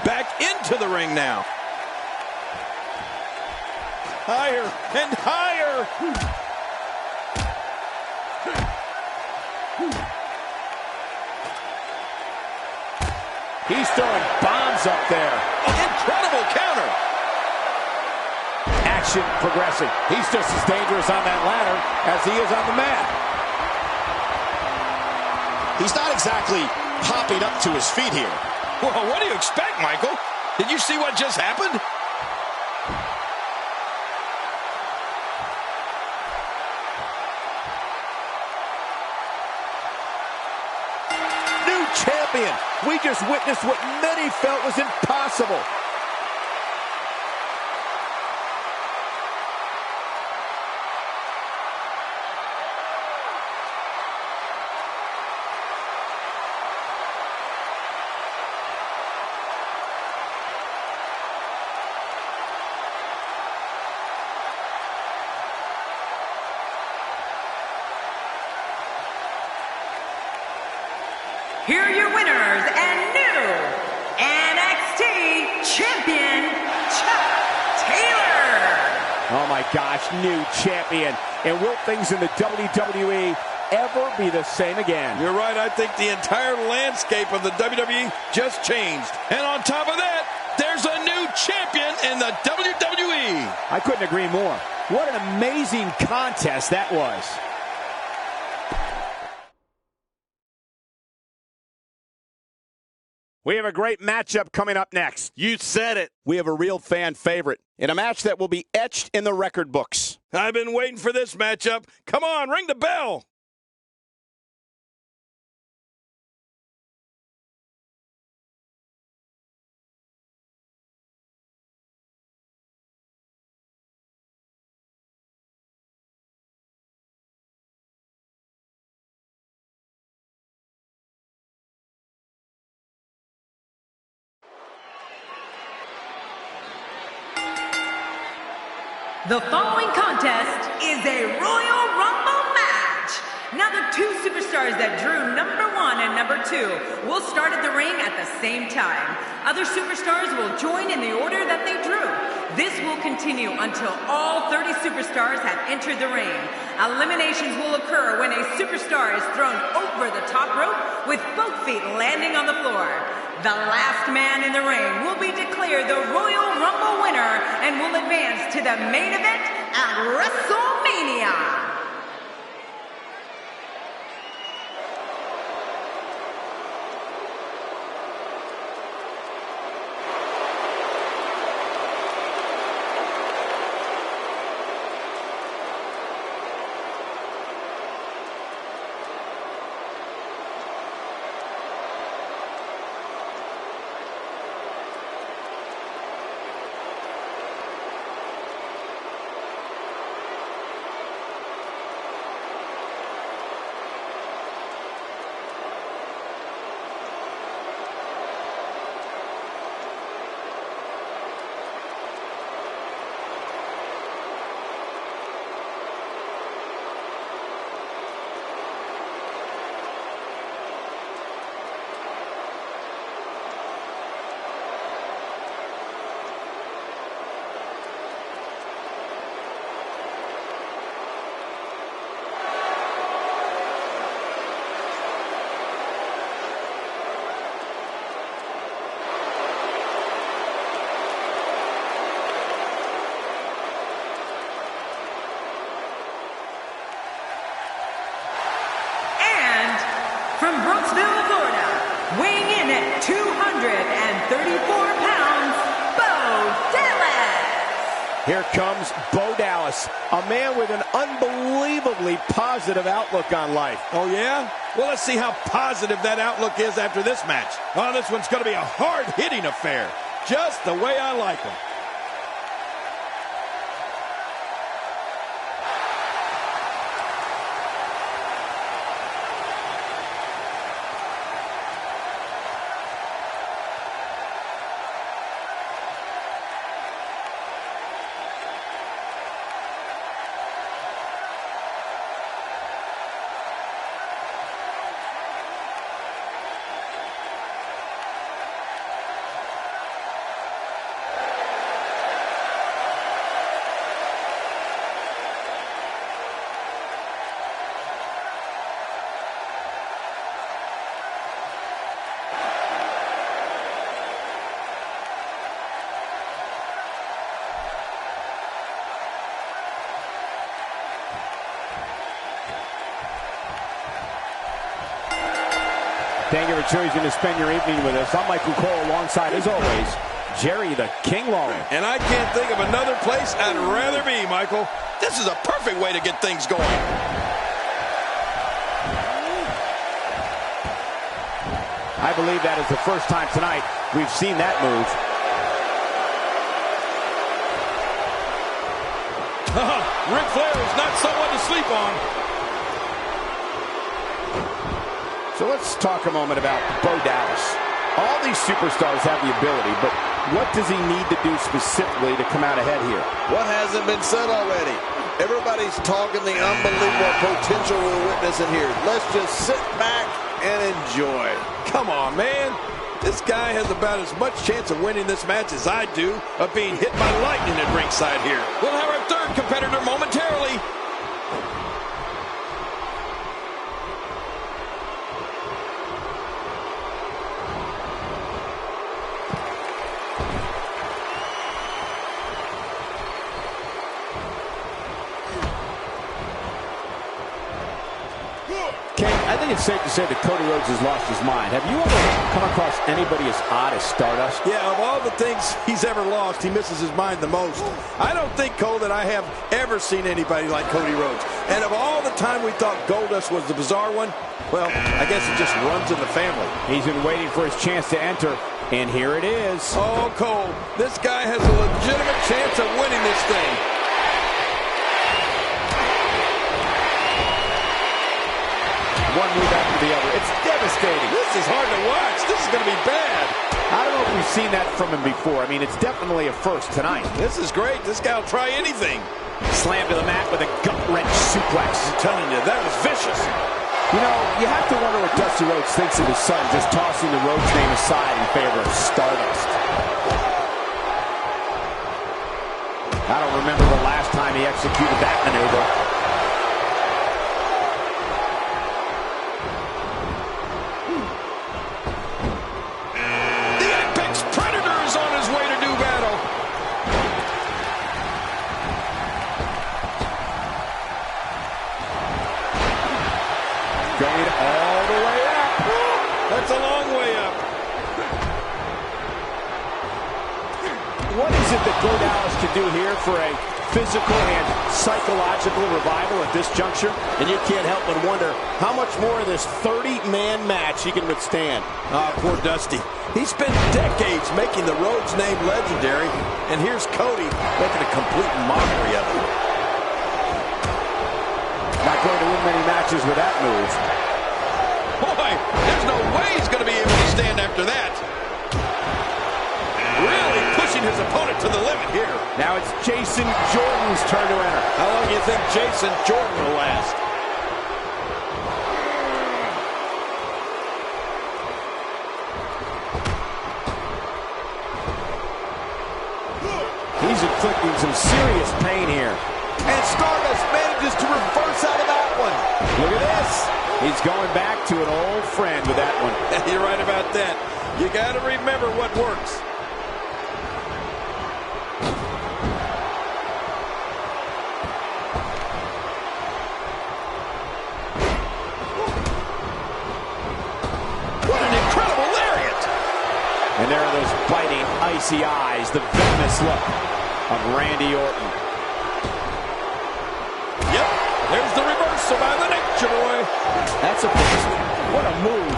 Back into the ring now. Higher and higher. He's throwing bombs up there. Incredible counter. Action progressing. He's just as dangerous on that ladder as he is on the mat. He's not exactly popping up to his feet here. Well, what do you expect, Michael? Did you see what just happened? New champion. We just witnessed what many felt was impossible. here are your winners and new NXT Champion, Chuck Taylor. Oh my gosh, new champion. And will things in the WWE ever be the same again? You're right. I think the entire landscape of the WWE just changed. And on top of that, there's a new champion in the WWE. I couldn't agree more. What an amazing contest that was. We have a great matchup coming up next. You said it. We have a real fan favorite in a match that will be etched in the record books. I've been waiting for this matchup. Come on, ring the bell. The following contest is a Royal Rumble match. Now the two superstars that drew number 1 and number 2 will start at the ring at the same time. Other superstars will join in the order that they drew. This will continue until all 30 superstars have entered the ring. Eliminations will occur when a superstar is thrown over the top rope with both feet landing on the floor. The last man in the ring will be declared the Royal Rumble winner and will advance to the main event at WrestleMania. From Brooksville, Florida, weighing in at 234 pounds, Bo Dallas. Here comes Bo Dallas, a man with an unbelievably positive outlook on life. Oh, yeah? Well, let's see how positive that outlook is after this match. Oh, this one's going to be a hard-hitting affair, just the way I like them. Thank you for choosing to spend your evening with us. I'm Michael Cole alongside, as always, Jerry the King Lawler. And I can't think of another place I'd rather be, Michael. This is a perfect way to get things going. I believe that is the first time tonight we've seen that move. Ric Flair is not someone to sleep on. So let's talk a moment about Bo Dallas. All these superstars have the ability, but what does he need to do specifically to come out ahead here? What hasn't been said already? Everybody's talking the unbelievable potential we're witnessing here. Let's just sit back and enjoy. Come on, man. This guy has about as much chance of winning this match as I do of being hit by lightning at ringside here. We'll have our third competitor momentarily. I think it's safe to say that Cody Rhodes has lost his mind. Have you ever come across anybody as odd as Stardust? Yeah, of all the things he's ever lost, he misses his mind the most. I don't think, Cole, that I have ever seen anybody like Cody Rhodes. And of all the time we thought Goldust was the bizarre one, well, I guess it just runs in the family. He's been waiting for his chance to enter, and here it is. Oh, Cole, this guy has a legitimate chance of winning this thing. One move after the other. It's devastating. This is hard to watch. This is going to be bad. I don't know if we've seen that from him before. I mean, it's definitely a first tonight. This is great. This guy will try anything. Slammed to the mat with a gut-wrench suplex. I'm telling you, that was vicious. You know, you have to wonder what Dusty Rhodes thinks of his son just tossing the Rhodes name aside in favor of Stardust. I don't remember the last time he executed that maneuver. Going all the way up. That's a long way up. What is it that Bo Dallas can do here for a physical and psychological revival at this juncture? And you can't help but wonder how much more of this 30-man match he can withstand. Poor Dusty. He spent decades making the Rhodes name legendary, and here's Cody making a complete mockery of it. Not going to win many matches with that move. Boy, there's no way he's going to be able to stand after that. Really pushing his opponent to the limit here. Now it's Jason Jordan's turn to enter. How long do you think Jason Jordan will last? He's inflicting some serious pain here. And Stardust manages to reverse out of that one. Look at this. He's going back to an old friend with that one. You're right about that. You got to remember what works. What an incredible lariat. And there are those biting, icy eyes, the venomous look of Randy Orton. There's the reversal by the Nature Boy. That's a beast. What a move.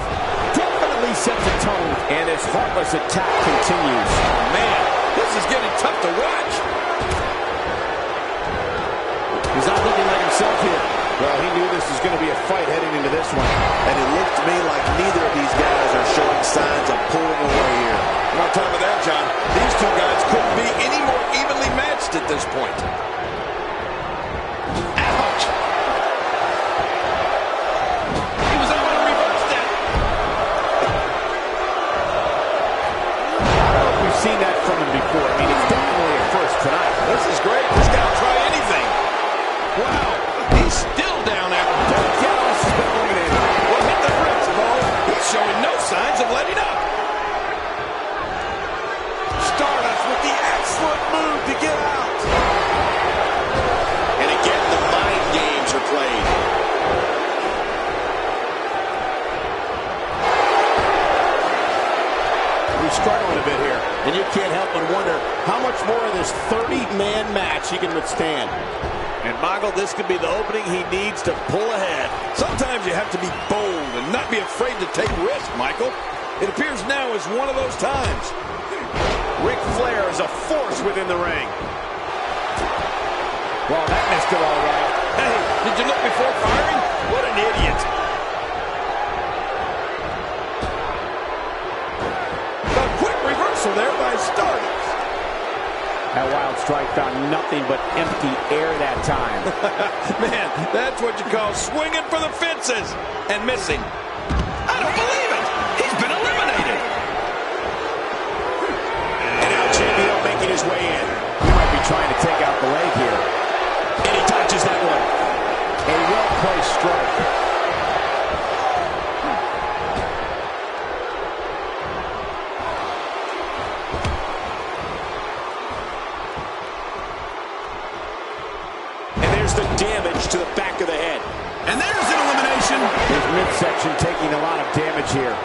Definitely sets a tone. And his heartless attack continues. Man, this is getting tough to watch. He's not looking like himself here. Well, he knew this was going to be a fight heading into this one. And it looked to me like neither of these guys are showing signs of pulling away here. And on top of that, John, these two guys couldn't be any more evenly matched at this point. Seen that from him before. I mean, it's definitely a first tonight. This is great. This guy will try anything. Wow. He's still down after that. Dallas has been eliminated. Well, hit the bricks, Bo. He's showing no signs of letting up. Stardust with the excellent move to get out. And again, the mind games are played. He's struggling a bit here. And you can't help but wonder how much more of this 30-man match he can withstand. And, Michael, this could be the opening he needs to pull ahead. Sometimes you have to be bold and not be afraid to take risks, Michael. It appears now is one of those times. Ric Flair is a force within the ring. Well, that missed it all right. Hey, did you look before firing? What an idiot. There by Stardust. That wild strike found nothing but empty air that time. Man, that's what you call swinging for the fences and missing. I the leg here. And he dodges that one. A well-placed strike. And there's the damage to the back of the head. And there's an elimination. His midsection taking a lot of damage here.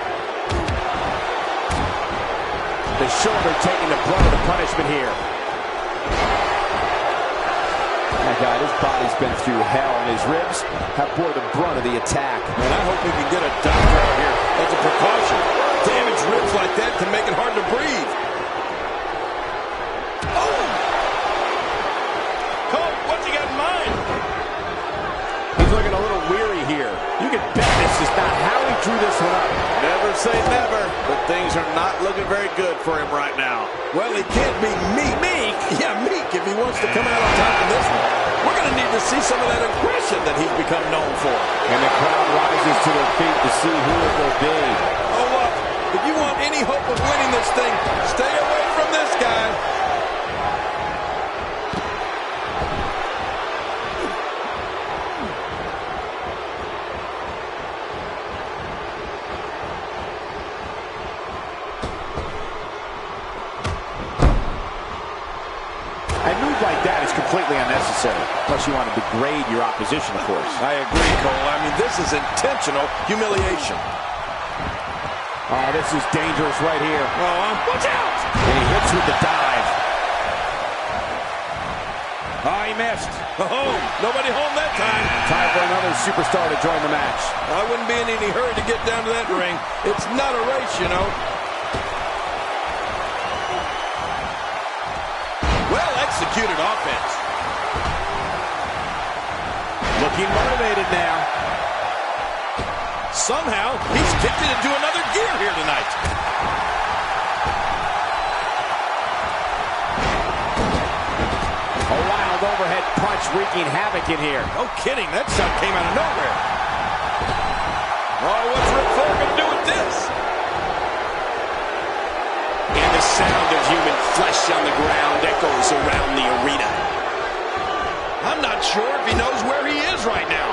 The shoulder taking the brunt of the punishment here. My God, his body's been through hell, and his ribs have bore the brunt of the attack. And I hope we can get a doctor out here as a precaution. Damaged ribs like that can make it hard to breathe. Oh! Cole, what's he got in mind? He's looking a little weary here. You can bet this is not how he drew this one up. Never say never, but things are not looking very good for him right now. Well, he can't be meek. Meek? Yeah, meek if he wants to come out on top of this one. We're going to need to see some of that aggression that he's become known for. And the crowd rises to their feet to see who it will be. Oh, look, if you want any hope of winning this thing, stay away from this guy. A move like that is completely unnecessary, unless you want to degrade your opposition, of course. I agree, Cole. I mean, this is intentional humiliation. Oh, this is dangerous right here. Watch out! And he hits with the dive. Oh, he missed. Oh, nobody home that time. Time for another superstar to join the match. I wouldn't be in any hurry to get down to that ring. It's not a race, you know. Well executed offense. Looking motivated now. Somehow, he's kicked it into another gear here tonight. A wild overhead punch wreaking havoc in here. No kidding, that shot came out of nowhere. Oh, what's Ric Flair going to do with this? And the sound of human flesh on the ground echoes around the arena. I'm not sure if he knows where he is right now.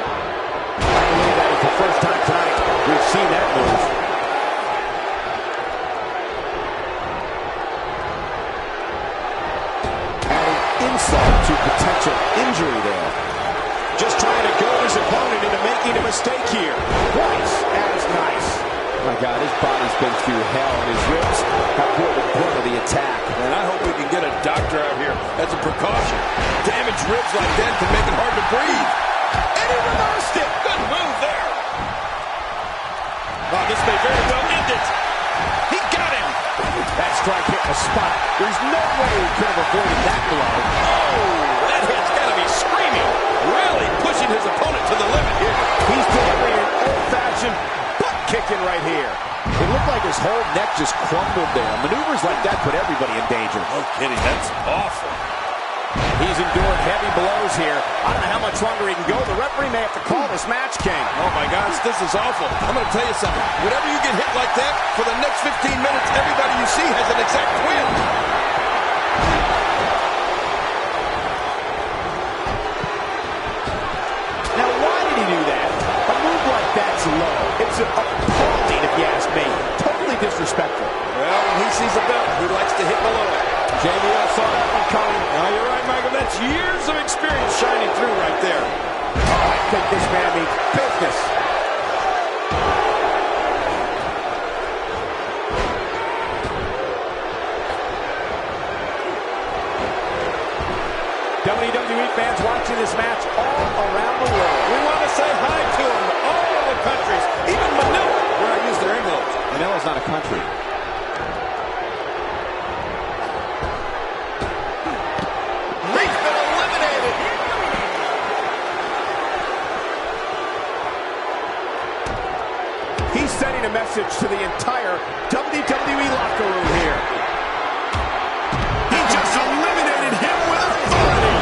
I believe that is the first time tonight we've seen that move. Adding insult to potential injury there. Just trying to goad his opponent into making a mistake here. Twice as nice. My God, his body's been through hell, and his ribs have bore the brunt of the attack. And I hope we can get a doctor out here as a precaution. Damaged ribs like that can make it hard to breathe. And he reversed it. Good move there. Oh, this may very well end it. He got him. That strike hit the spot. There's no way he could have avoided that blow. Oh, that head's got to be screaming. Really pushing his opponent to the limit here. He's delivering an old-fashioned butt kicking right here. It looked like his whole neck just crumbled there. Maneuvers like that put everybody in danger. No kidding, that's awful. He's endured heavy blows here. I don't know how much longer he can go. The referee may have to call this match, King. Oh, my gosh, this is awful. I'm going to tell you something. Whenever you get hit like that, for the next 15 minutes, everybody you see has an exact win. Now, why did he do that? A move like that's low. It's appalling, if you ask me. Totally disrespectful. Well, when he sees a belt, he likes to hit below it. JBL saw that one coming. Oh, you're right, Michael. That's years of experience shining through right there. Oh, I think this man means business. WWE fans watching this match all around the world. We want to say hi to them, all of the countries, even Manila, where I use their envelopes. Manila's not a country. He's been eliminated. He's sending a message to the entire WWE locker room here. He just eliminated him with authority.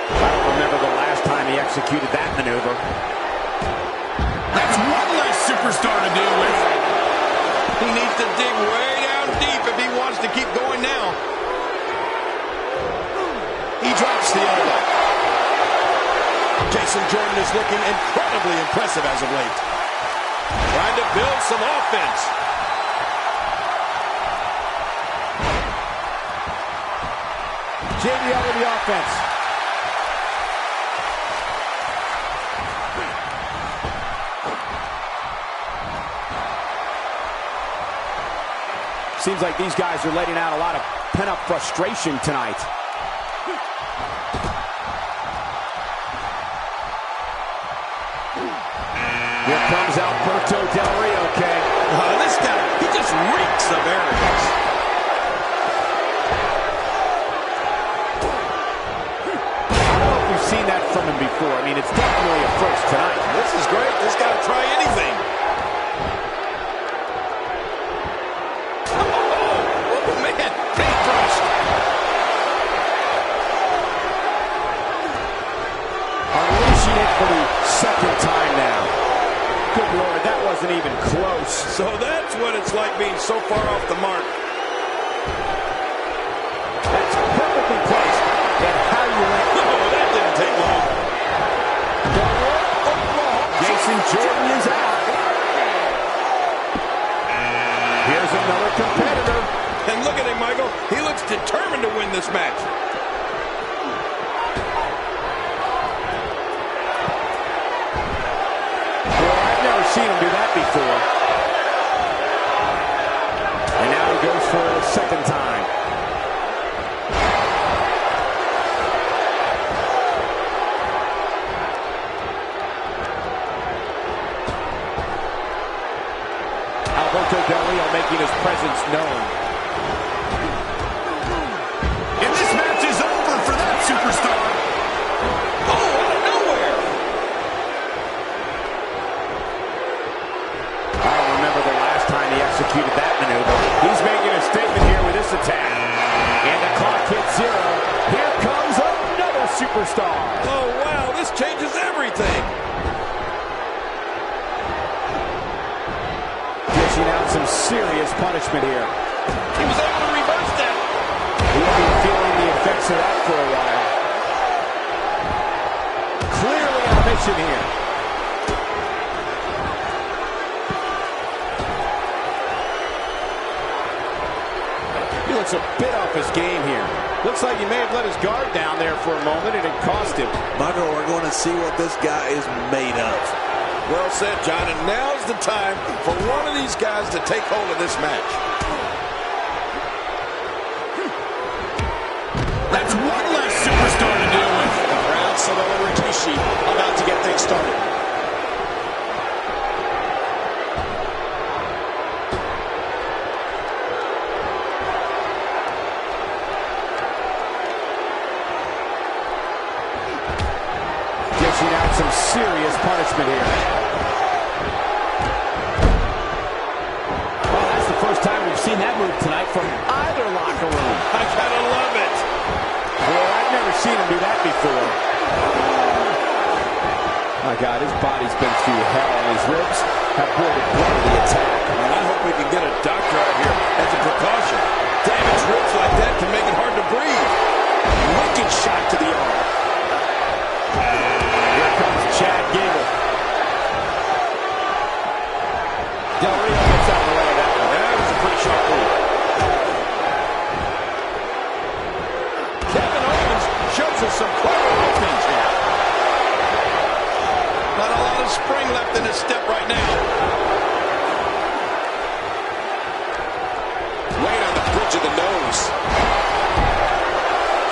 I don't remember the last time he executed that maneuver. That's one less superstar superstar to deal with. He needs to dig way down deep if he wants to keep going now. He drops the elbow. Jason Jordan is looking incredibly impressive as of late. Trying to build some offense. JBL with the offense. Seems like these guys are letting out a lot of pent-up frustration tonight. Here comes Alberto Del Rio, King. This guy, he just reeks of arrogance. I don't know if we've seen that from him before. I mean, it's definitely a first tonight. This is great. This guy will try anything. Oh, man. Paintbrush. Unleashing it for the second time now. Good Lord, that wasn't even close. So that's what it's like being so far off the mark. That's perfectly placed. And how you went. Oh, that didn't take long. Jason Jordan is out. Here's another competitor. And look at him, Michael. He looks determined to win this match. Seen him do that before. And now he goes for it a second time. Alberto Del Rio making his presence known. And this match is over for that superstar. Executed that maneuver. He's making a statement here with this attack. And the clock hits zero. Here comes another superstar. Oh, wow, this changes everything. Dishing out some serious punishment here. He was able to reverse that. He'll be feeling the effects of that for a while. Clearly on a mission here. Looks a bit off his game here. Looks like he may have let his guard down there for a moment, and it cost him. Michael, we're going to see what this guy is made of. Well said, John, and now's the time for one of these guys to take hold of this match. That's one less superstar to deal with. Proud Samoa Rikishi about to get things started. Dishing out some serious punishment here. Well, that's the first time we've seen that move tonight from either locker room. I gotta love it. Boy, I've never seen him do that before. My God, his body's been through hell, and his ribs have bore the brunt of the attack. And I hope we can get a doctor out here as a precaution. Damaged ribs like that can make it hard to breathe. Wicked shot to the arm. Here comes Chad Gable. Del Rio gets out of the way of that one. That was a pretty sharp move. Kevin Owens shows us some clever offense here. Not a lot of spring left in his step right now. Right on the bridge of the nose.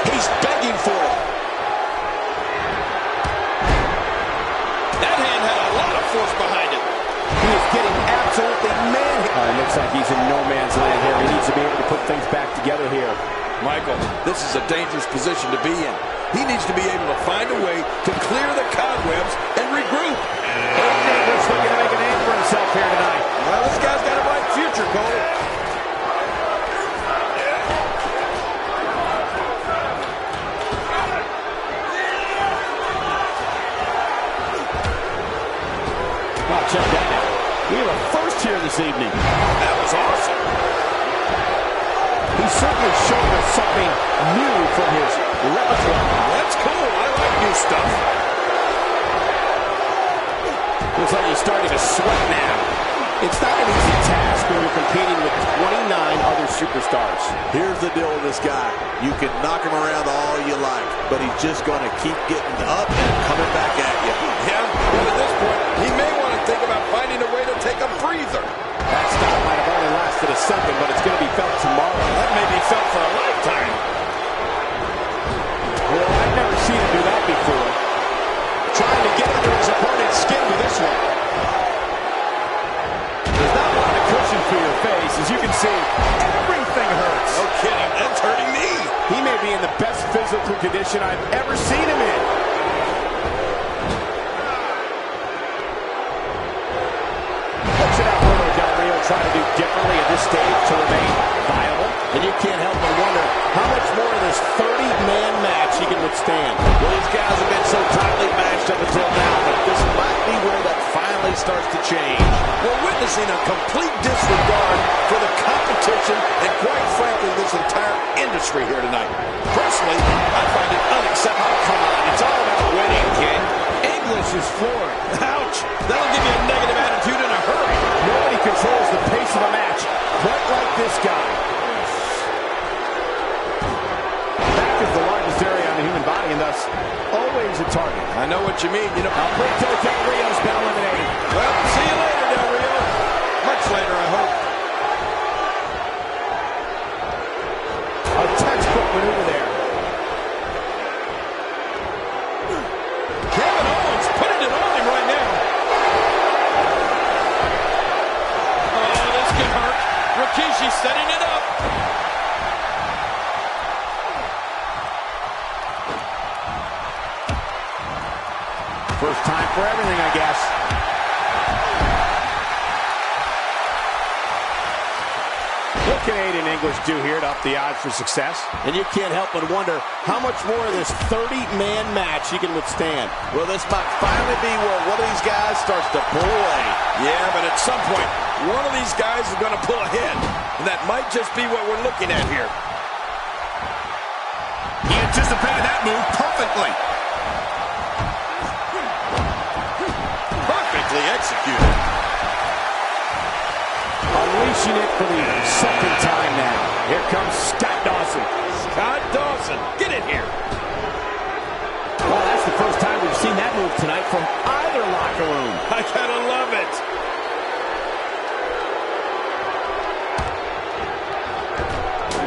He's begging for it. That hand had a lot of force behind it. He is getting absolutely manhandled. It looks like he's in no man's land here. He needs to be able to put things back together here. Michael, this is a dangerous position to be in. He needs to be able to find a way to clear the cobwebs and regroup. He's looking to make a name for himself here tonight. Well, this guy's got a bright future, Cole. Check that out. We have a this evening. That was awesome. He's certainly showing us something new from his repertoire. That's cool. I like new stuff. Looks like he's starting to sweat now. It's not an easy task when you're competing with 29 other superstars. Here's the deal with this guy. You can knock him around all you like, but he's just going to keep getting up and coming back at you. Yeah, but at this point, he may want to think about finding a way to take a breather. That stop might have only lasted a second, but it's going to be felt tomorrow. That may be felt for a lifetime. Well, I've never seen him do that before. Trying to get under his opponent's skin with this one. There's not a lot of cushion for your face. As you can see, everything hurts. No kidding, that's hurting me. He may be in the best physical condition I've ever seen him in. What's it Alberto Del Rio trying to do differently at this stage to remain viable? And you can't help but wonder how much more of this 30-man match he can withstand. Well, these guys have been so tightly matched up until now, but this might be where that finally starts to change. We're witnessing a complete disregard for the competition and, quite frankly, this entire industry here tonight. Personally, I find it unacceptable. Oh, come on, it's all about winning, kid. English is floored. Ouch! That'll give you a negative attitude in a hurry. Nobody controls the pace of a match quite like this guy. Back is the largest area on the human body and thus always a target. I know what you mean. You know, Alberto Del Rio's been eliminated. well, see you later, Del Rio. Much later, I hope. A textbook maneuver there. Kevin Owens putting it on him right now. Oh, this could hurt. Rikishi setting it up. First time for everything, I guess. What can Aiden English do here to up the odds for success? And you can't help but wonder how much more of this 30-man match he can withstand. Well, this might finally be where one of these guys starts to pull away. Yeah, but at some point, one of these guys is going to pull ahead. And that might just be what we're looking at here. He anticipated that move perfectly. Perfectly executed. Unleashing it for the second time now. Here comes Scott Dawson. Scott Dawson, get in here. Well, that's the first time we've seen that move tonight from either locker room. I gotta love it.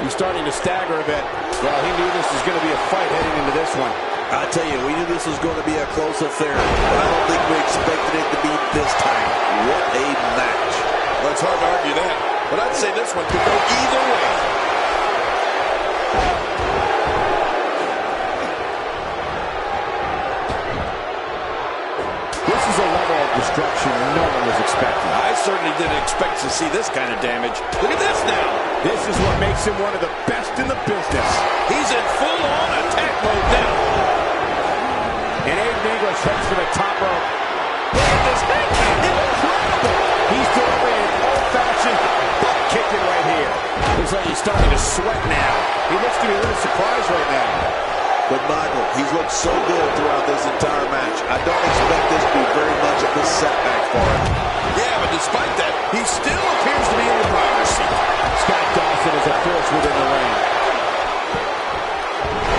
He's starting to stagger a bit. Well, he knew this was going to be a fight heading into this one. I tell you, we knew this was going to be a close affair, but I don't think we expected it to be this time. What a match. Well, it's hard to argue that, but I'd say this one could go either way. This is a level of destruction no one was expecting. I certainly didn't expect to see this kind of damage. Look at this now. This is what makes him one of the best in the business. He's in full-on attack mode now. And Aiden English heads for the top rope. Look at this head kick. Incredible! He's delivering an old-fashioned butt kicking right here. Looks like he's starting to sweat now. He looks to be a little surprised right now. But Michael, he's looked so good throughout this entire match. I don't expect this to be very much of a setback for him. Yeah, but despite that, he still appears to be in the driver's seat. Scott Dawson is a force within the ring.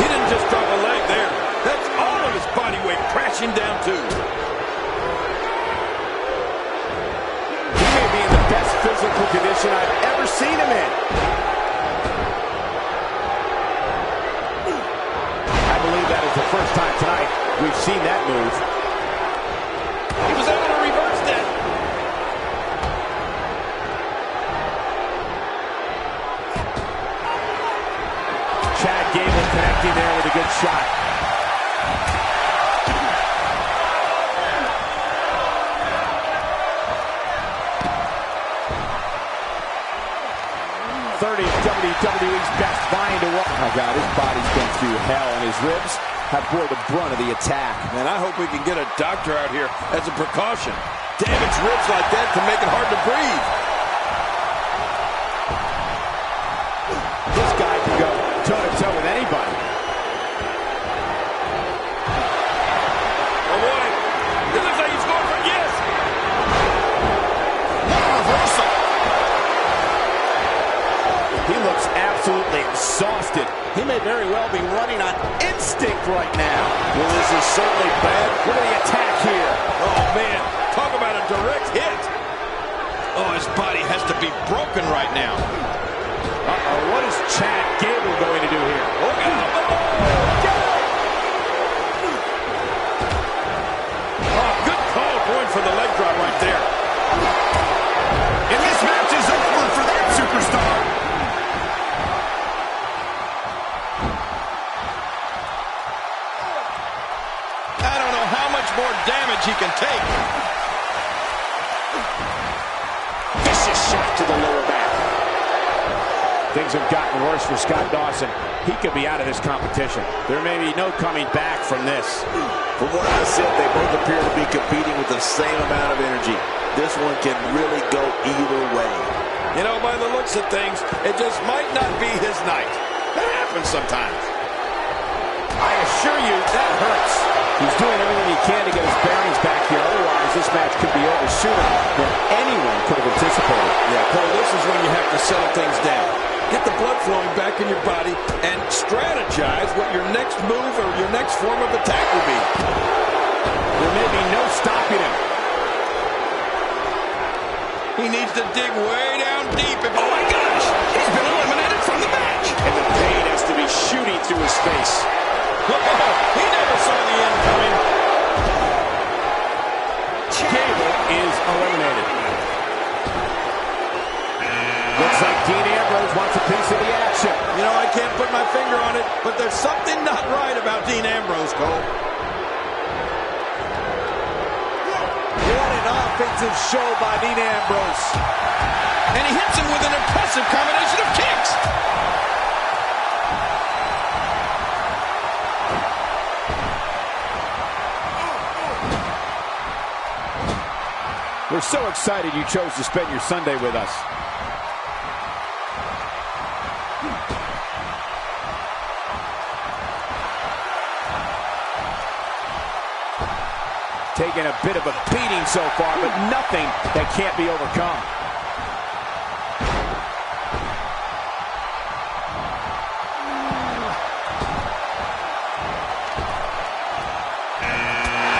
He didn't just drop a leg there. That's all of his body weight crashing down, too. He may be in the best physical condition I've ever seen him in. I believe that is the first time tonight we've seen that move. He was able to reverse that. Chad Gable connecting there with a good shot. WWE's best vying to walk. Oh, God, his body's been through hell, and his ribs have bore the brunt of the attack. Man, I hope we can get a doctor out here as a precaution. Damaged ribs like that can make it hard to breathe. instinct right now. Well, this is certainly bad. Look at the attack here. Oh, man. Talk about a direct hit. Oh, his body has to be broken right now. Uh-oh, what is Chad Gable going to do here? Look out. Oh, good call going for the leg drop right there. And this match is over for that superstar. I don't know how much more damage he can take. Vicious shot to the lower back. Things have gotten worse for Scott Dawson. He could be out of this competition. There may be no coming back from this. From what I said, they both appear to be competing with the same amount of energy. This one can really go either way. You know, by the looks of things, it just might not be his night. That happens sometimes. I assure you, that hurts. He's doing everything he can to get his bearings back here. Otherwise, this match could be over sooner than anyone could have anticipated. Yeah, Cole, this is when you have to settle things down. Get the blood flowing back in your body and strategize what your next move or your next form of attack will be. There may be no stopping him. He needs to dig way down deep. Oh, my gosh! He's been eliminated from the match! And the pain has to be shooting through his face. He never saw the end coming. Gable is eliminated. Looks like Dean Ambrose wants a piece of the action. You know, I can't put my finger on it, but there's something not right about Dean Ambrose, Cole. What an offensive show by Dean Ambrose. And he hits him with an impressive combination of kicks. We're so excited you chose to spend your Sunday with us. Taking a bit of a beating so far, but nothing that can't be overcome.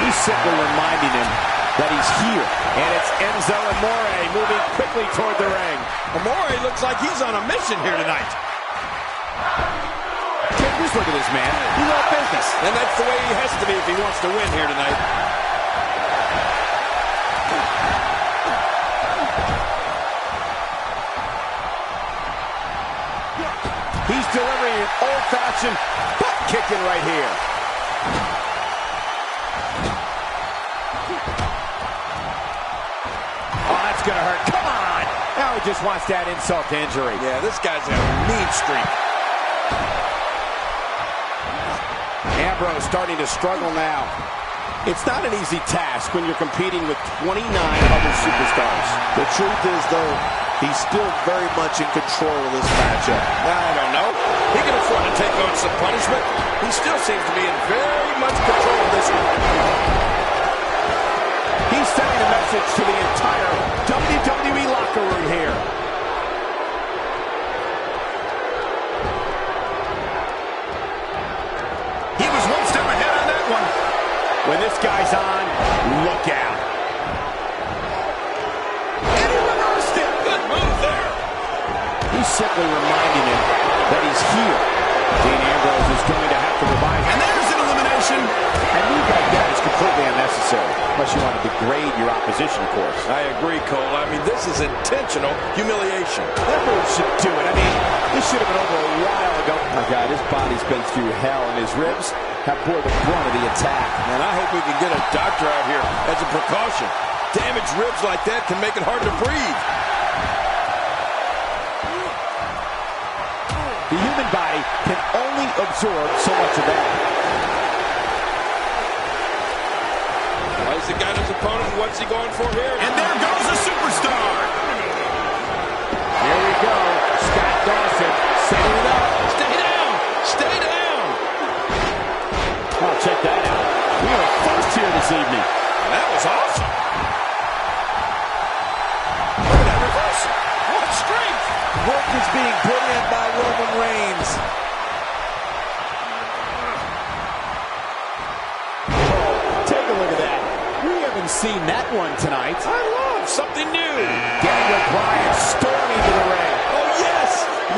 He's simply reminding him that he's here. And it's Enzo Amore moving quickly toward the ring. Amore looks like he's on a mission here tonight. Take this look at this man. He's all business. And that's the way he has to be if he wants to win here tonight. He's delivering an old-fashioned butt kicking right here. Oh, that's going to hurt. Come on. Now he just wants that insult to injury. Yeah, this guy's a mean streak. Ambrose starting to struggle now. It's not an easy task when you're competing with 29 other superstars. The truth is, though, he's still very much in control of this matchup. I don't know. He can afford to take on some punishment. He still seems to be in very much control of this one. He's sending a message to the entire WWE locker room here. He was one step ahead on that one. When this guy's on, look out. And he reversed it. Good move there. He's simply reminding him that he's here. Dean Ambrose is going to have to revive him. And there's an elimination. A move like that is completely unnecessary, unless you want to degrade your opposition, of course. I agree, Cole. I mean, this is intentional humiliation. That move should do it. I mean, this should have been over a while ago. Oh my God, his body's been through hell, and his ribs have bore the brunt of the attack. And I hope we can get a doctor out here as a precaution. Damaged ribs like that can make it hard to breathe. The human body can only absorb so much of that. Well, he's got his opponent. What's he going for here? And there goes the superstar. Here we go. Scott Dawson setting it up. Stay down. Stay down. Oh, check that out. We are first here this evening. That was awesome. Look at that reversal. What strength. Work is being put in by Roman Reigns. seen that one tonight. I love something new. Daniel Bryan storming to the ring. Oh, yes!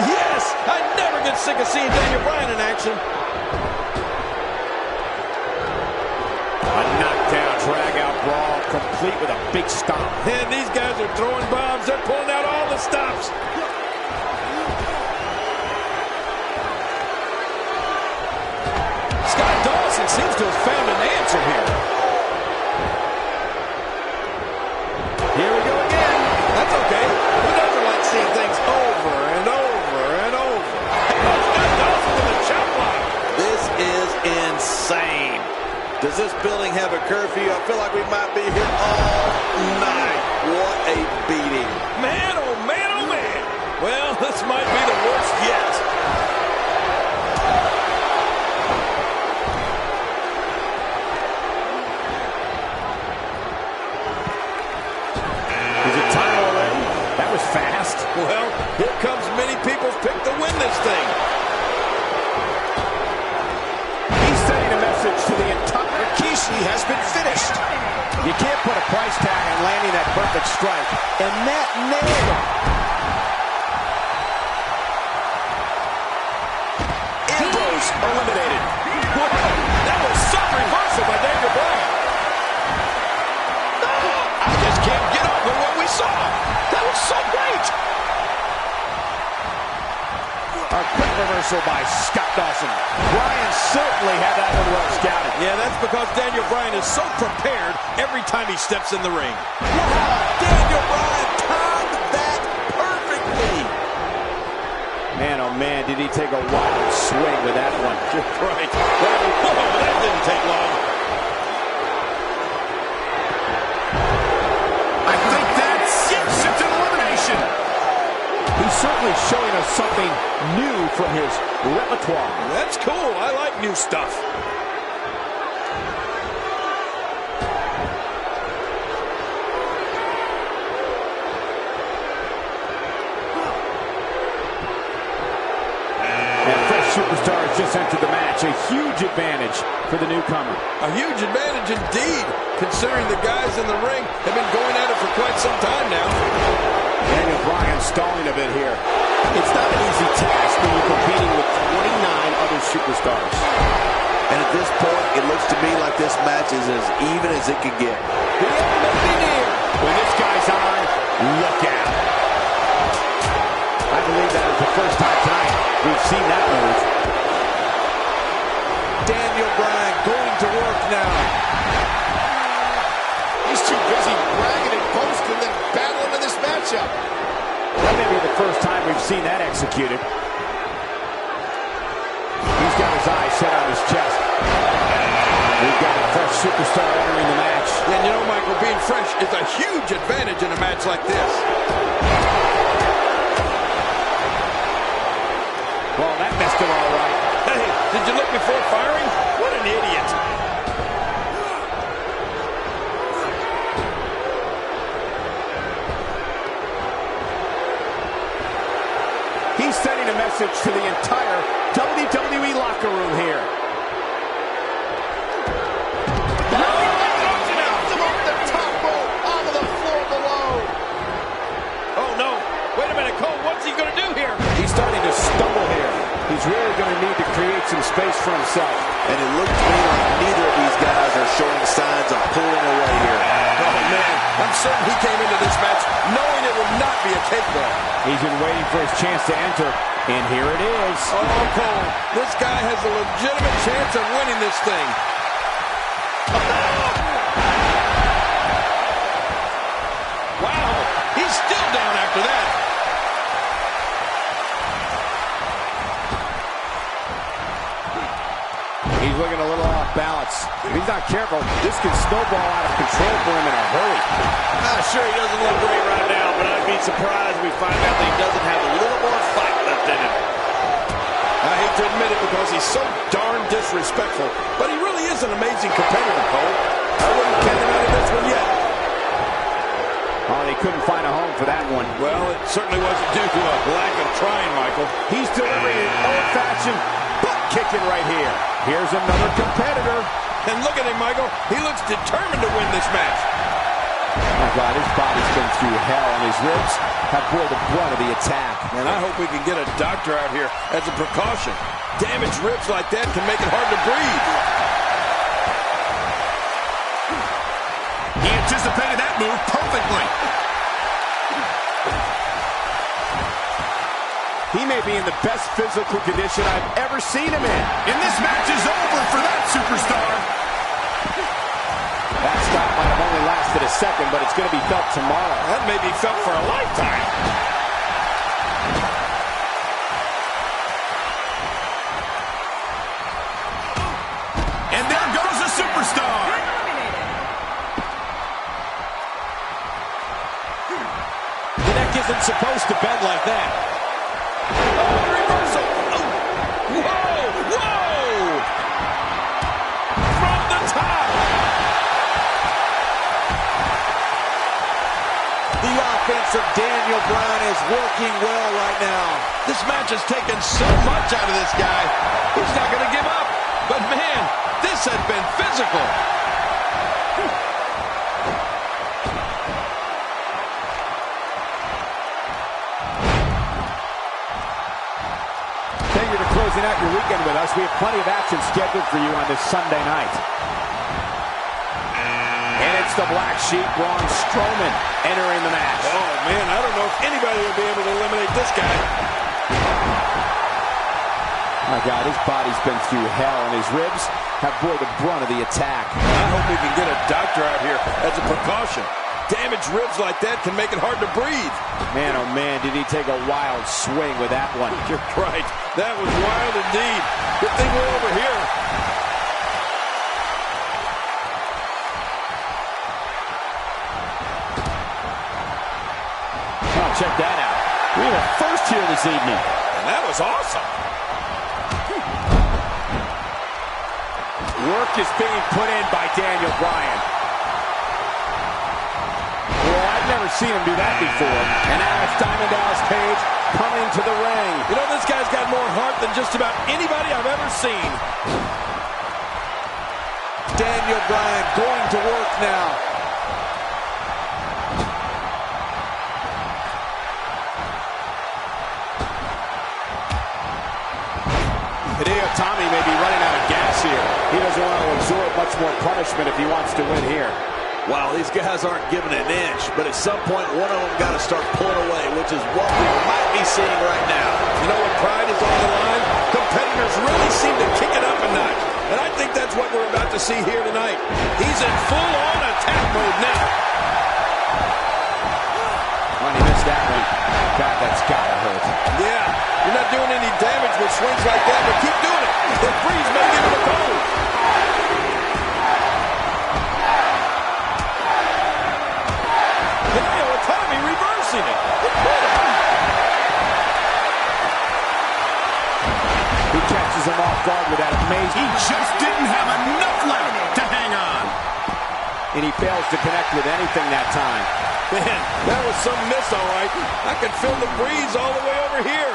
Yes! I never get sick of seeing Daniel Bryan in action. A knockdown, drag-out brawl, complete with a big stomp. And these guys are throwing bombs. They're pulling out all the stops. Scott Dawson seems to have found an answer here. Here we go again. That's okay. Who doesn't like seeing things over and over and over? Oh, Scott Dawson with a chop block. This is insane. Does this building have a curfew? I feel like we might be here all night. What a beating. Man, oh man, oh man. Well, this might be the worst yet. Is it time already? That was fast. Well, here comes many people's pick to win this thing. He's sending a message to the entire... Rikishi has been finished. You can't put a price tag on landing that perfect strike. And that nailed him. Ambrose eliminated. Whoa, that was some reversal by Daniel Bryan. I just can't get over what we saw. That was so great. A quick reversal by Scott Dawson. Bryan certainly had that one well scouted. Yeah, that's because Daniel Bryan is so prepared every time he steps in the ring. Wow, Daniel Bryan timed that perfectly. Man, oh man, did he take a wild swing with that one. Right. Whoa, that didn't take long. I think that's instant elimination. He's certainly showing us something new from his repertoire. That's cool. I like new stuff. And fresh superstars just entered the match. A huge advantage for the newcomer. A huge advantage indeed, considering the guys in the ring have been going at it for quite some time now. Daniel Bryan stalling a bit here. It's not an easy task when you're competing with 29 other superstars. And at this point, it looks to me like this match is as even as it can get. The end may be near. When this guy's on, look out. I believe that is the first time tonight we've seen that move. Daniel Bryan going to work now. He's too busy bragging and boasting than battling in this matchup. That may be the first time we've seen that executed. He's got his eyes set on his chest. We've got a fresh superstar entering the match. And you know, Michael, being fresh is a huge advantage in a match like this. Well, that missed him all right. Hey, did you look before firing? What an idiot. He's sending a message to the entire WWE locker room here. Oh, no. Wait a minute, Cole, what's he going to do here? He's starting to stumble here. He's really going to need to create some space for himself. And it looks to me like neither of these guys are showing signs of pulling away here. Oh, man, I'm certain he came into this match knowing it would not be a cakewalk. He's been waiting for his chance to enter, and here it is. Oh, Cole, this guy has a legitimate chance of winning this thing. Wow, he's still down after that. He's looking a little off balance. If he's not careful, this can snowball out of control for him in a hurry. Sure, he doesn't look great right now, but I'd be surprised if we find out that he doesn't have a little more fight left in him. I hate to admit it because he's so darn disrespectful, but he really is an amazing competitor, Cole. I wouldn't count him out of this one yet. Oh, they couldn't find a home for that one. Well, it certainly wasn't due to a lack of trying, Michael. He's delivering an old-fashioned butt kicking right here. Here's another competitor. And look at him, Michael. Michael. He looks determined to win this match. Oh, God, his body's been through hell, and his ribs have bore the brunt of the attack. And I hope we can get a doctor out here as a precaution. Damaged ribs like that can make it hard to breathe. He anticipated that move perfectly. He may be in the best physical condition I've ever seen him in. And this match is over for that superstar. That stop might have only lasted a second, but it's going to be felt tomorrow. That may be felt for a lifetime. And there goes a superstar. The neck isn't supposed to bend like that. Oh, reversal. Oh. Whoa, whoa. From the top. The offense of Daniel Bryan is working well right now. This match has taken so much out of this guy. He's not going to give up. But, man, this has been physical. Thank you for closing out your weekend with us. We have plenty of action scheduled for you on this Sunday night. And it's the Black Sheep, Braun Strowman, entering the match. Oh, man, I don't know if anybody will be able to eliminate this guy. My God, his body's been through hell, and his ribs have bore the brunt of the attack. I hope we can get a doctor out here as a precaution. Damaged ribs like that can make it hard to breathe. Man, oh man, did he take a wild swing with that one. You're right. That was wild indeed. Good thing we're over here. Oh, check that out. We have a first here this evening. And that was awesome. Work is being put in by Daniel Bryan. Well, I've never seen him do that before. And now it's Diamond Dallas Page coming to the ring. You know, this guy's got more heart than just about anybody I've ever seen. Daniel Bryan going to work now. Hideo Itami may be running out of gas here. He doesn't want to absorb much more punishment if he wants to win here. Wow, these guys aren't giving an inch, but at some point, one of them got to start pulling away, which is what we might be seeing right now. You know, when pride is on the line, competitors really seem to kick it up a notch. And I think that's what we're about to see here tonight. He's in full-on attack mode now. Oh, he missed that one. God, that's gotta hurt. Yeah, you're not doing any damage with swings like that, but keep doing it. The freeze may give him a cold. Hideo Itami reversing it. He catches him off guard with that amazing. He just didn't have enough left to hang on. And he fails to connect with anything that time. Man, that was some miss, all right. I could feel the breeze all the way over here.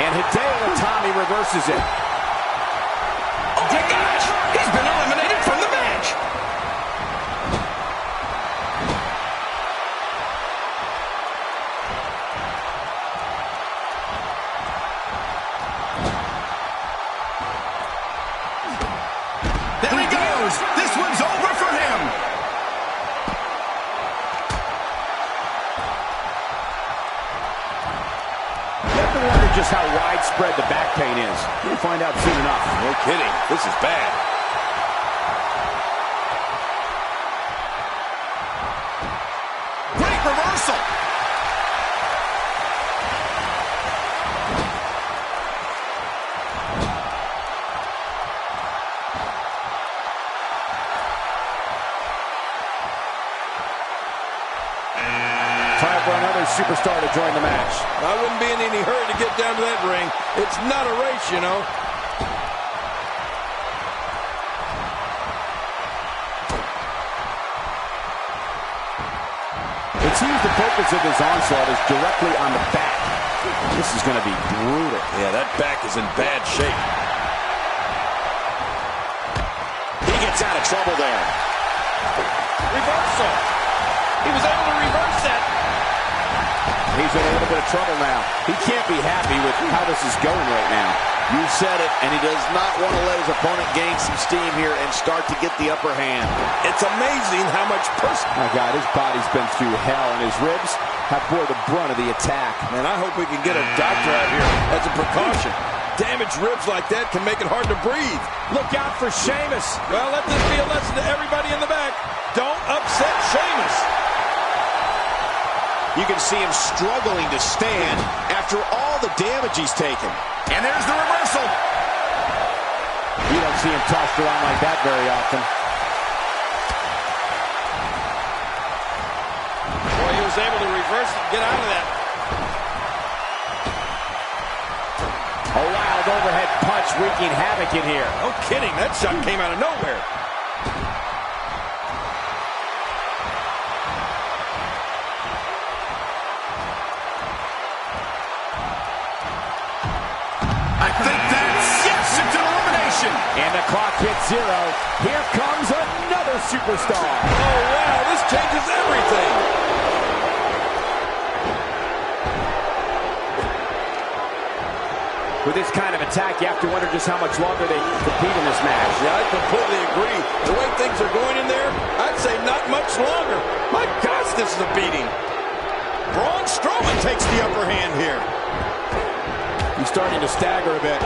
And Hideo Itami reverses it. Oh my gosh! He's been eliminated from the match! There he goes. This one's over for him. You have to wonder just how widespread the back pain is. We'll find out soon enough. No kidding. This is bad. Great reversal. Time for another superstar to join the match. I wouldn't be in any hurry to get down to that ring. It's not a race, you know. It seems the focus focus of his onslaught is directly on the back. This is going to be brutal. Yeah, that back is in bad shape. He gets out of trouble there. Reversal. He was able to reverse that. He's in a little bit of trouble now. He can't be happy with how this is going right now. You said it, and he does not want to let his opponent gain some steam here and start to get the upper hand. It's amazing how much My God, his body's been through hell, and his ribs have bore the brunt of the attack. Man, I hope we can get a doctor out here as a precaution. Damaged ribs like that can make it hard to breathe. Look out for Sheamus. Well, let this be a lesson to everybody in the back. Don't upset Sheamus. You can see him struggling to stand after all the damage he's taken. And there's the reversal. You don't see him tossed around like that very often. Boy, he was able to reverse it, get out of that. A wild overhead punch wreaking havoc in here. No kidding, that shot came out of nowhere. And the clock hits 0. Here comes another superstar. Oh, wow, this changes everything. With this kind of attack, you have to wonder just how much longer they can compete in this match. Yeah, I completely agree. The way things are going in there, I'd say not much longer. My gosh, this is a beating. Braun Strowman takes the upper hand here. He's starting to stagger a bit.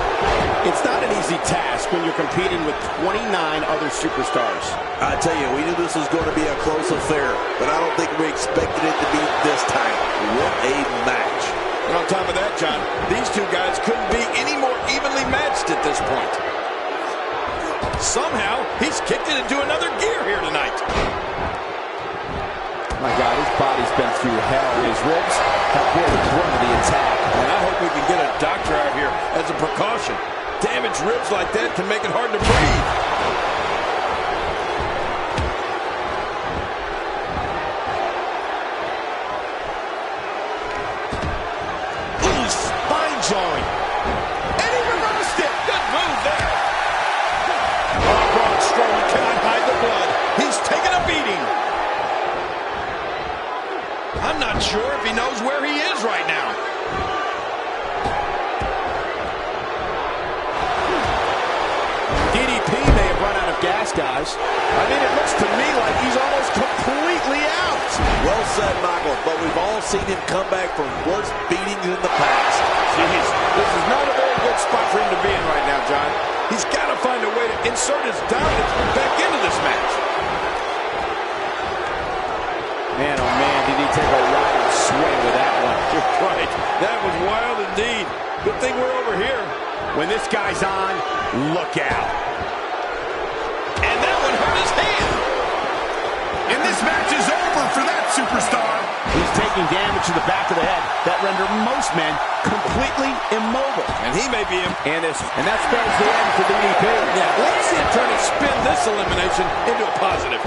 It's not an easy task when you're competing with 29 other superstars. I tell you, we knew this was going to be a close affair, but I don't think we expected it to be this tight. What a match. And on top of that, John, these two guys couldn't be any more evenly matched at this point. Somehow, he's kicked it into another gear here tonight. My God, his body's been through hell, and his ribs have bore the brunt of the attack. And I hope we can get a doctor out here as a precaution. Damaged ribs like that can make it hard to breathe. Ooh, spine jarring. And he reversed it. Good move there. Oh, Braun Strowman cannot hide the blood. He's taking a beating. I'm not sure if he knows where he is right now. DDP may have run out of gas, guys. I mean, it looks to me like he's almost completely out. Well said, Michael, but we've all seen him come back from worse beatings in the past. Jeez, this is not a very good spot for him to be in right now, John. He's got to find a way to insert his dominance back into this match. Man, oh man, did he take a wild swing with that one. You're right. That was wild indeed. Good thing we're over here. When this guy's on, look out. And that one hurt his hand. And this match is over for that superstar. He's taking damage to the back of the head that render most men completely immobile. And he may be And that spells the end for DDP. Yeah, let's see him try to spin this elimination into a positive.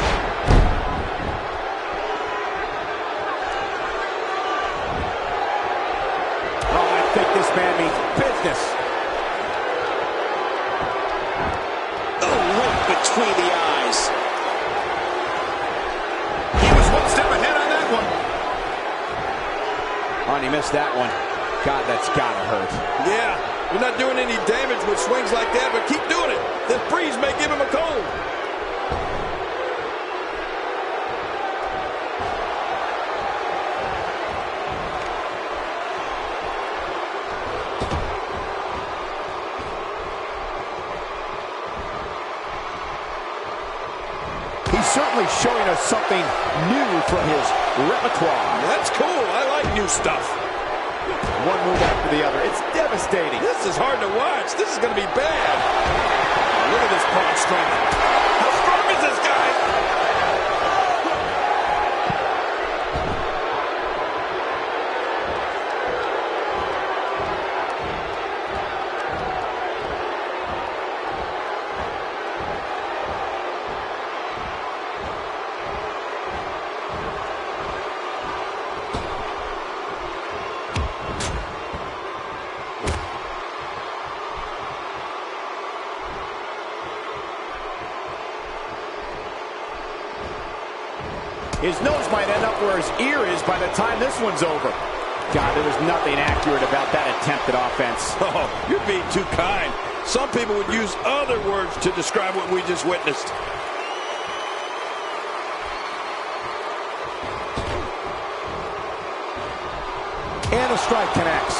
Oh, I think this man means business. Between the eyes. He was one step ahead on that one. Oh, and he missed that one. God, that's gotta hurt. Yeah, you're not doing any damage with swings like that, but keep doing it. This breeze may give him a cold. He's certainly showing us something new from his repertoire. That's cool. I like new stuff. One move after the other. It's devastating. This is hard to watch. This is going to be bad. Look at this Braun Strowman. How strong is this guy? His nose might end up where his ear is by the time this one's over. God, there was nothing accurate about that attempt at offense. Oh, you're being too kind. Some people would use other words to describe what we just witnessed. And a strike connects.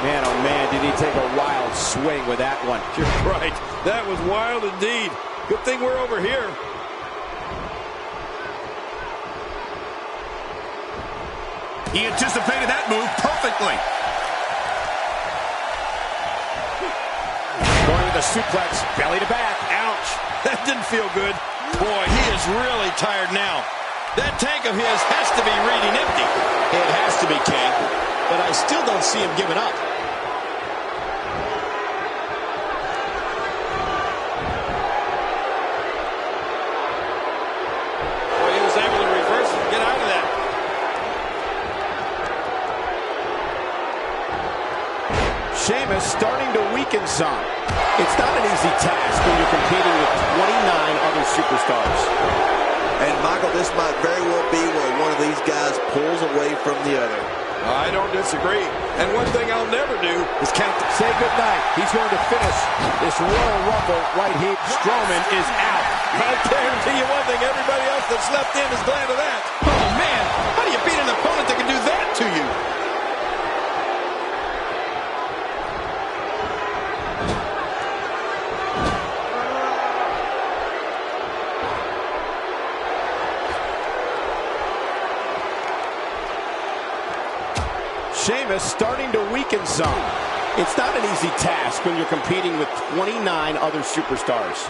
Man, oh man, did he take a wild swing with that one. You're right. That was wild indeed. Good thing we're over here. He anticipated that move perfectly. Going with a suplex, belly to back. Ouch. That didn't feel good. Boy, he is really tired now. That tank of his has to be reading empty. It has to be, King. But I still don't see him giving up. Boy, he was able to reverse and get out of that. Sheamus starting to weaken some. It's not an easy task when you're competing with 29 other superstars. And Michael, this might very well be where one of these guys pulls away from the other. I don't disagree. And one thing I'll never do is count. Say goodnight. He's going to finish this Royal Rumble right here. Strowman is out. I guarantee you one thing, everybody else that's left in is glad of that. Oh, man. How do you beat an opponent that can do that to you? Sheamus starting to weaken some. It's not an easy task when you're competing with 29 other superstars.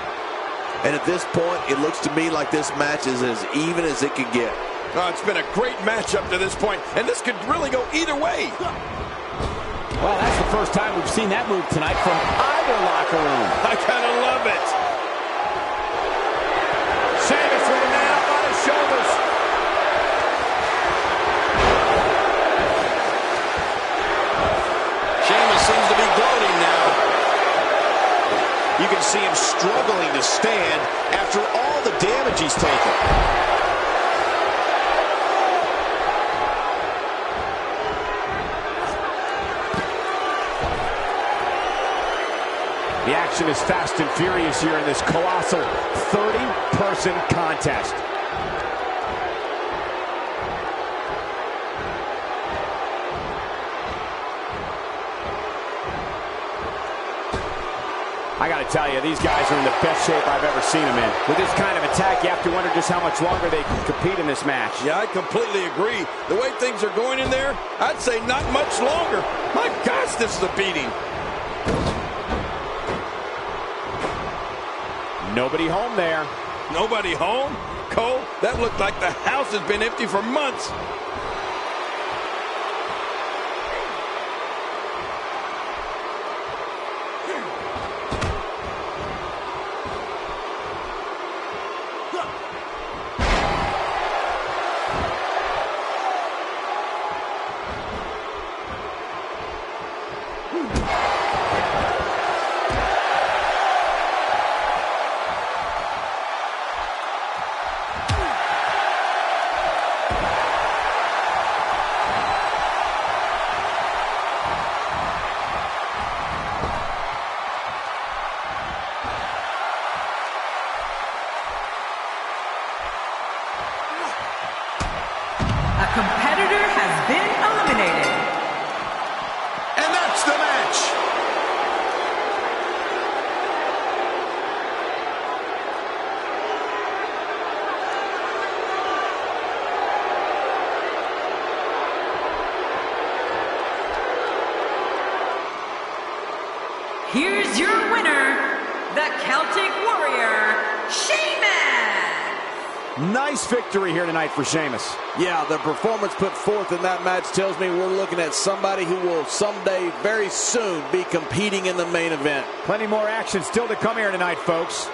And at this point, it looks to me like this match is as even as it could get. Oh, it's been a great match up to this point, and this could really go either way. Well, that's the first time we've seen that move tonight from either locker room. I kind of love it. Sheamus with a man up on his shoulders. Sheamus seems to be gloating now. You can see him struggling to stand after all the damage he's taken. The action is fast and furious here in this colossal 30-person contest. I got to tell you, these guys are in the best shape I've ever seen them in. With this kind of attack, you have to wonder just how much longer they can compete in this match. Yeah, I completely agree. The way things are going in there, I'd say not much longer. My gosh, this is a beating. Nobody home there. Nobody home? Cole, that looked like the house has been empty for months. A competitor has been eliminated. And that's the match. Here's your winner, the Celtic Warrior, Sheamus. Nice victory here tonight for Sheamus. Yeah, the performance put forth in that match tells me we're looking at somebody who will someday, very soon, be competing in the main event. Plenty more action still to come here tonight, folks.